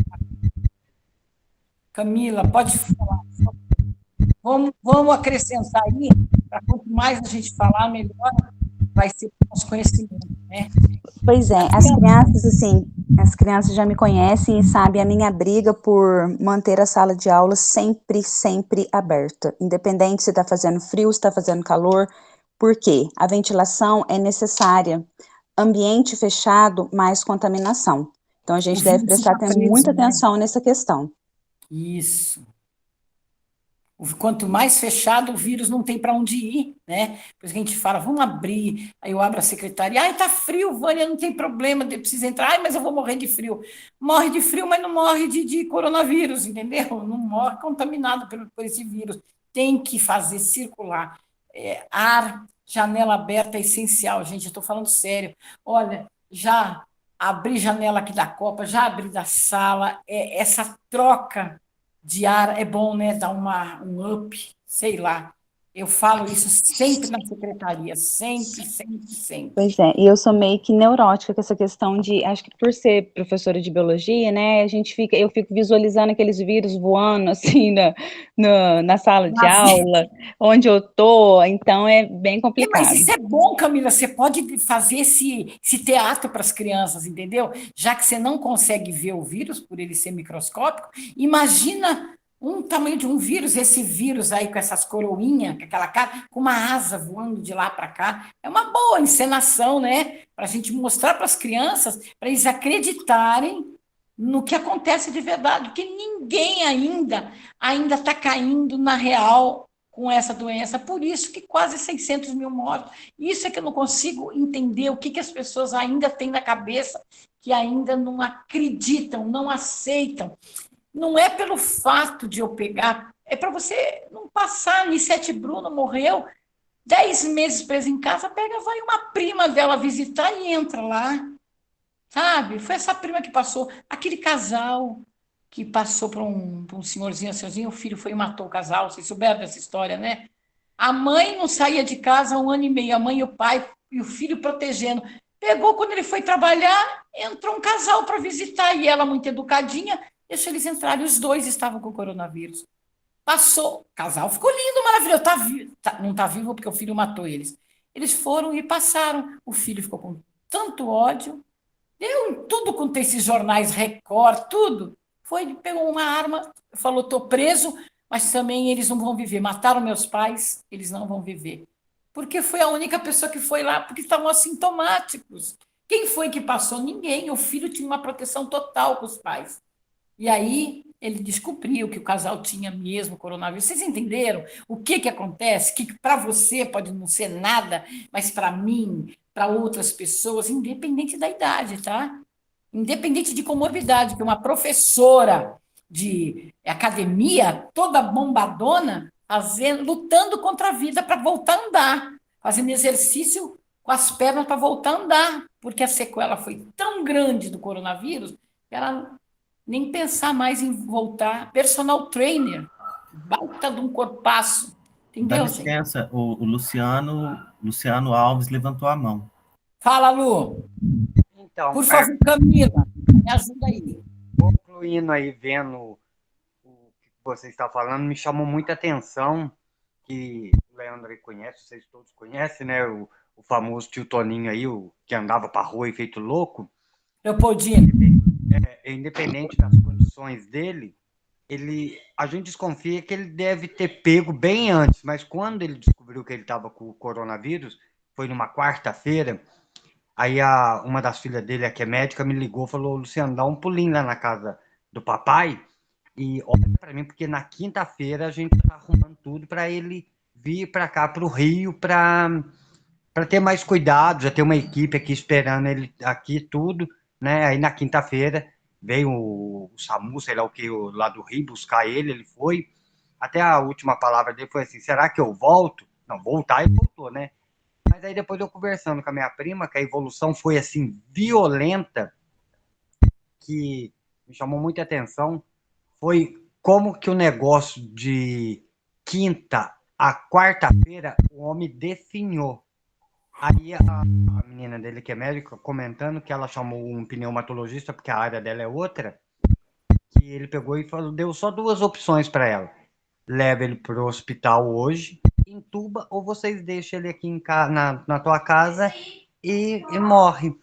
Camila, pode falar. Vamos acrescentar aí, para quanto mais a gente falar, melhor vai ser o nosso conhecimento, né? Pois é, as crianças já me conhecem e sabem a minha briga por manter a sala de aula sempre, sempre aberta, independente se está fazendo frio, se está fazendo calor, porque a ventilação é necessária. Ambiente fechado, mais contaminação. Então, a gente deve prestar muita atenção nessa questão. Isso. Quanto mais fechado, o vírus não tem para onde ir, né? Por isso que a gente fala, vamos abrir. Aí eu abro a secretaria, ai, tá frio, Vânia, não tem problema, precisa entrar. Ai, mas eu vou morrer de frio. Morre de frio, mas não morre de coronavírus, entendeu? Não morre contaminado por esse vírus. Tem que fazer circular. Ar, janela aberta é essencial, gente, eu estou falando sério. Olha, já abri janela aqui da copa, já abri da sala, essa troca de ar é bom, né? Dar um up, sei lá. Eu falo isso sempre na secretaria, sempre, sempre, sempre. Pois é, e eu sou meio que neurótica com essa questão de, acho que por ser professora de biologia, né, eu fico visualizando aqueles vírus voando, assim, na sala de aula, onde eu tô, então é bem complicado. Mas isso é bom, Camila, você pode fazer esse teatro para as crianças, entendeu? Já que você não consegue ver o vírus, por ele ser microscópico, imagina um tamanho de um vírus, esse vírus aí com essas coroinhas, com aquela cara, com uma asa voando de lá para cá. É uma boa encenação, né? Para a gente mostrar para as crianças, para eles acreditarem no que acontece de verdade, porque ninguém ainda está caindo na real com essa doença, por isso que quase 600 mil mortos. Isso é que eu não consigo entender o que as pessoas ainda têm na cabeça, que ainda não acreditam, não aceitam. Não é pelo fato de eu pegar, é para você não passar. Nissete Bruno morreu, 10 meses presa em casa, vai uma prima dela visitar e entra lá, sabe? Foi essa prima que passou, aquele casal que passou para um senhorzinho, o filho foi e matou o casal, vocês souberam dessa história, né? A mãe não saía de casa há 1 ano e meio, a mãe e o pai e o filho protegendo. Pegou, quando ele foi trabalhar, entrou um casal para visitar, e ela, muito educadinha, deixou eles entrarem, os dois estavam com coronavírus. Passou, o casal ficou lindo, maravilhoso, não está vivo porque o filho matou eles. Eles foram e passaram, o filho ficou com tanto ódio, deu tudo com esses jornais Record, tudo. Foi, pegou uma arma, falou, estou preso, mas também eles não vão viver. Mataram meus pais, eles não vão viver. Porque foi a única pessoa que foi lá, porque estavam assintomáticos. Quem foi que passou? Ninguém. O filho tinha uma proteção total com os pais. E aí ele descobriu que o casal tinha mesmo coronavírus. Vocês entenderam o que acontece? Que para você pode não ser nada, mas para mim, para outras pessoas, independente da idade, tá? Independente de comorbidade, que uma professora de academia, toda bombadona, lutando contra a vida para voltar a andar, fazendo exercício com as pernas para voltar a andar, porque a sequela foi tão grande do coronavírus que ela nem pensar mais em voltar. Personal trainer, baita de um corpaço. Entendeu, Dá licença, o Luciano Alves levantou a mão. Fala, Lu. Então, por favor, Camila, me ajuda aí. Concluindo aí, vendo o que você está falando, me chamou muita atenção que o Leandro aí conhece, vocês todos conhecem, né? O famoso tio Toninho aí, o que andava para a rua e feito louco. Leopoldino. Independente das condições dele, a gente desconfia que ele deve ter pego bem antes, mas quando ele descobriu que ele estava com o coronavírus, foi numa quarta-feira, aí uma das filhas dele, que é médica, me ligou e falou, Luciano, dá um pulinho lá na casa do papai e olha para mim, porque na quinta-feira a gente está arrumando tudo para ele vir para cá, para o Rio, para ter mais cuidado, já ter uma equipe aqui esperando ele aqui, tudo, né? Aí na quinta-feira veio o SAMU, sei lá o que, lá do Rio, buscar ele foi. Até a última palavra dele foi assim, será que eu volto? Não, voltar ele voltou, né? Mas aí depois eu conversando com a minha prima, que a evolução foi assim, violenta, que me chamou muita atenção, foi como que o negócio de quinta a quarta-feira, o homem definhou. Aí a menina dele, que é médica, comentando que ela chamou um pneumatologista, porque a área dela é outra, que ele pegou e falou, deu só 2 opções para ela. Leva ele para o hospital hoje, entuba, ou vocês deixam ele aqui na tua casa e morre.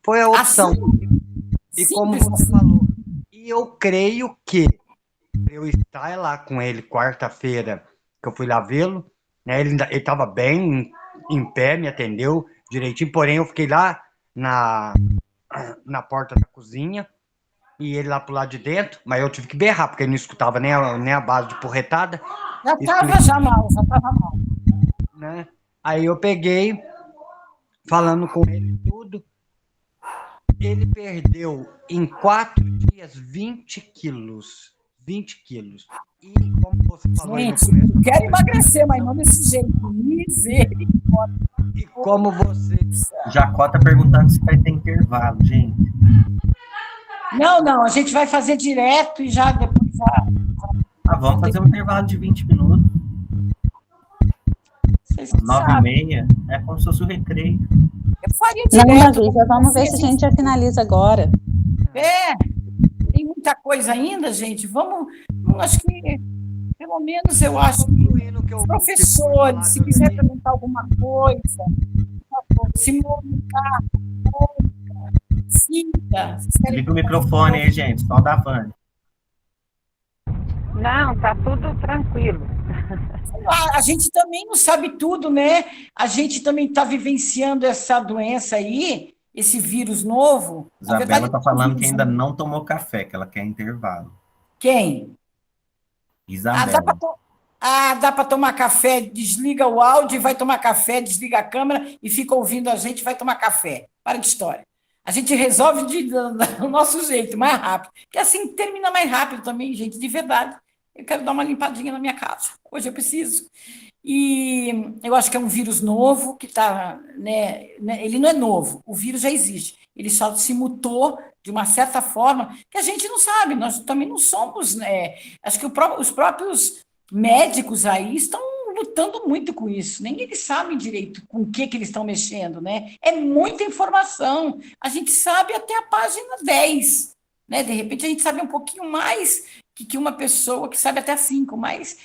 Foi a opção. Assim, e como você falou, e eu creio que eu estar lá com ele quarta-feira, que eu fui lá vê-lo, né, ele estava bem em pé, me atendeu direitinho, porém eu fiquei lá na porta da cozinha, e ele lá pro lado de dentro, mas eu tive que berrar, porque ele não escutava nem a base de porretada. Já estava já mal, Né? Aí eu peguei, falando com ele tudo, ele perdeu em 4 dias 20 quilos. 20 quilos. E como você falou aí no Gente, começo... eu quero emagrecer, mas não desse jeito. Misericórdia. E como você... Jacó tá perguntando se vai ter intervalo, gente. Não, a gente vai fazer direto e já depois Vamos fazer um intervalo de 20 minutos. vocês sabem. 9h30, é como se fosse o recreio. Eu faria Não, direto. Davi, já vamos ver se a gente já finaliza agora. Tem muita coisa ainda, gente. Vamos, acho que, pelo menos eu acho que os professores, se quiser perguntar alguma coisa, por favor, se movimentar, sinta. Liga o microfone aí, gente, só da Vânia. Não, tá tudo tranquilo. A gente também não sabe tudo, né? A gente também está vivenciando essa doença aí, esse vírus novo. Na Isabela verdade, está falando que vírus ainda novo. não tomou café, que ela quer intervalo. Quem? Isabela. Dá para tomar café, desliga o áudio e vai tomar café, desliga a câmera e fica ouvindo a gente, vai tomar café. Para de história. A gente resolve do nosso jeito, mais rápido. Porque assim termina mais rápido também, gente, de verdade. Eu quero dar uma limpadinha na minha casa. Hoje eu preciso. E eu acho que é um vírus novo que está, né? Ele não é novo, o vírus já existe. Ele só se mutou de uma certa forma que a gente não sabe. Nós também não somos, né? Acho que os próprios médicos aí estão lutando muito com isso. Nem eles sabem direito com o que eles estão mexendo, né? É muita informação. A gente sabe até a página 10, né? De repente a gente sabe um pouquinho mais que uma pessoa que sabe até 5, mas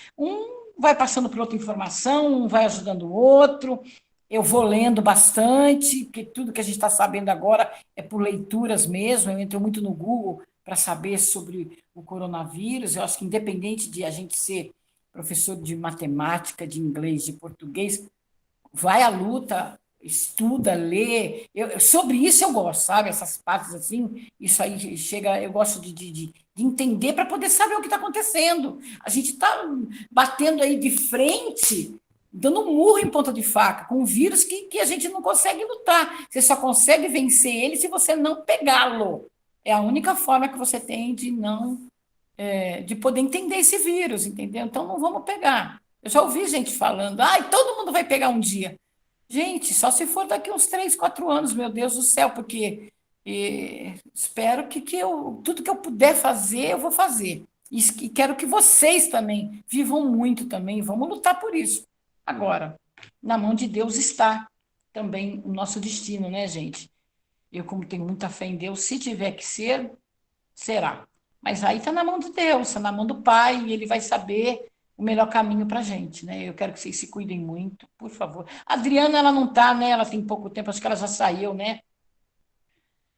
vai passando por outra informação, um vai ajudando o outro. Eu vou lendo bastante, porque tudo que a gente está sabendo agora é por leituras mesmo. Eu entro muito no Google para saber sobre o coronavírus. Eu acho que, independente de a gente ser professor de matemática, de inglês, de português, vai à luta, estuda, lê. Sobre isso eu gosto, sabe? Essas partes assim, isso aí chega. Eu gosto de entender para poder saber o que está acontecendo. A gente está batendo aí de frente, dando um murro em ponta de faca, com um vírus que a gente não consegue lutar. Você só consegue vencer ele se você não pegá-lo. É a única forma que você tem de poder entender esse vírus, entendeu? Então não vamos pegar. Eu já ouvi gente falando, todo mundo vai pegar um dia. Gente, só se for daqui uns 3, 4 anos, meu Deus do céu, porque espero que tudo que eu puder fazer, eu vou fazer. E quero que vocês também vivam muito também, vamos lutar por isso. Agora, na mão de Deus está também o nosso destino, né, gente? Eu, como tenho muita fé em Deus, se tiver que ser, será. Mas aí está na mão de Deus, está na mão do Pai, e Ele vai saber o melhor caminho para a gente, né? Eu quero que vocês se cuidem muito, por favor. A Adriana, ela não está, né? Ela tem pouco tempo, acho que ela já saiu, né?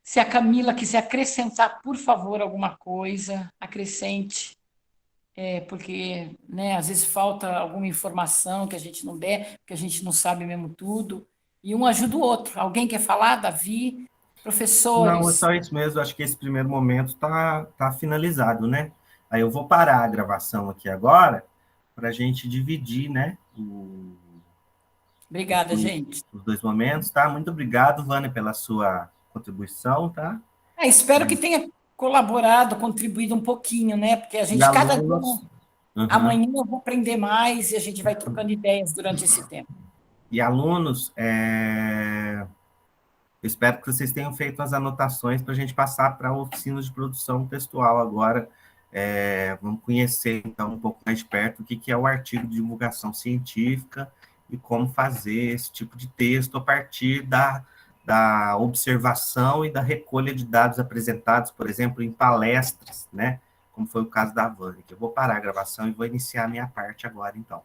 Se a Camila quiser acrescentar, por favor, alguma coisa, acrescente, porque, né, às vezes falta alguma informação que a gente não der, porque a gente não sabe mesmo tudo, e um ajuda o outro. Alguém quer falar, Davi? Professores? Não, é só isso mesmo. Acho que esse primeiro momento tá finalizado, né? Aí eu vou parar a gravação aqui agora para a gente dividir, né? Obrigada, gente. Os 2 momentos, tá? Muito obrigado, Vânia, pela sua contribuição, tá? Espero que tenha colaborado, contribuído um pouquinho, né? Porque a gente, cada dia, amanhã eu vou aprender mais e a gente vai trocando ideias durante esse tempo. E alunos, eu espero que vocês tenham feito as anotações para a gente passar para a oficina de produção textual agora. Vamos conhecer, então, um pouco mais de perto o que é o artigo de divulgação científica e como fazer esse tipo de texto a partir da observação e da recolha de dados apresentados, por exemplo, em palestras, né? Como foi o caso da Vânia. Eu vou parar a gravação e vou iniciar a minha parte agora, então.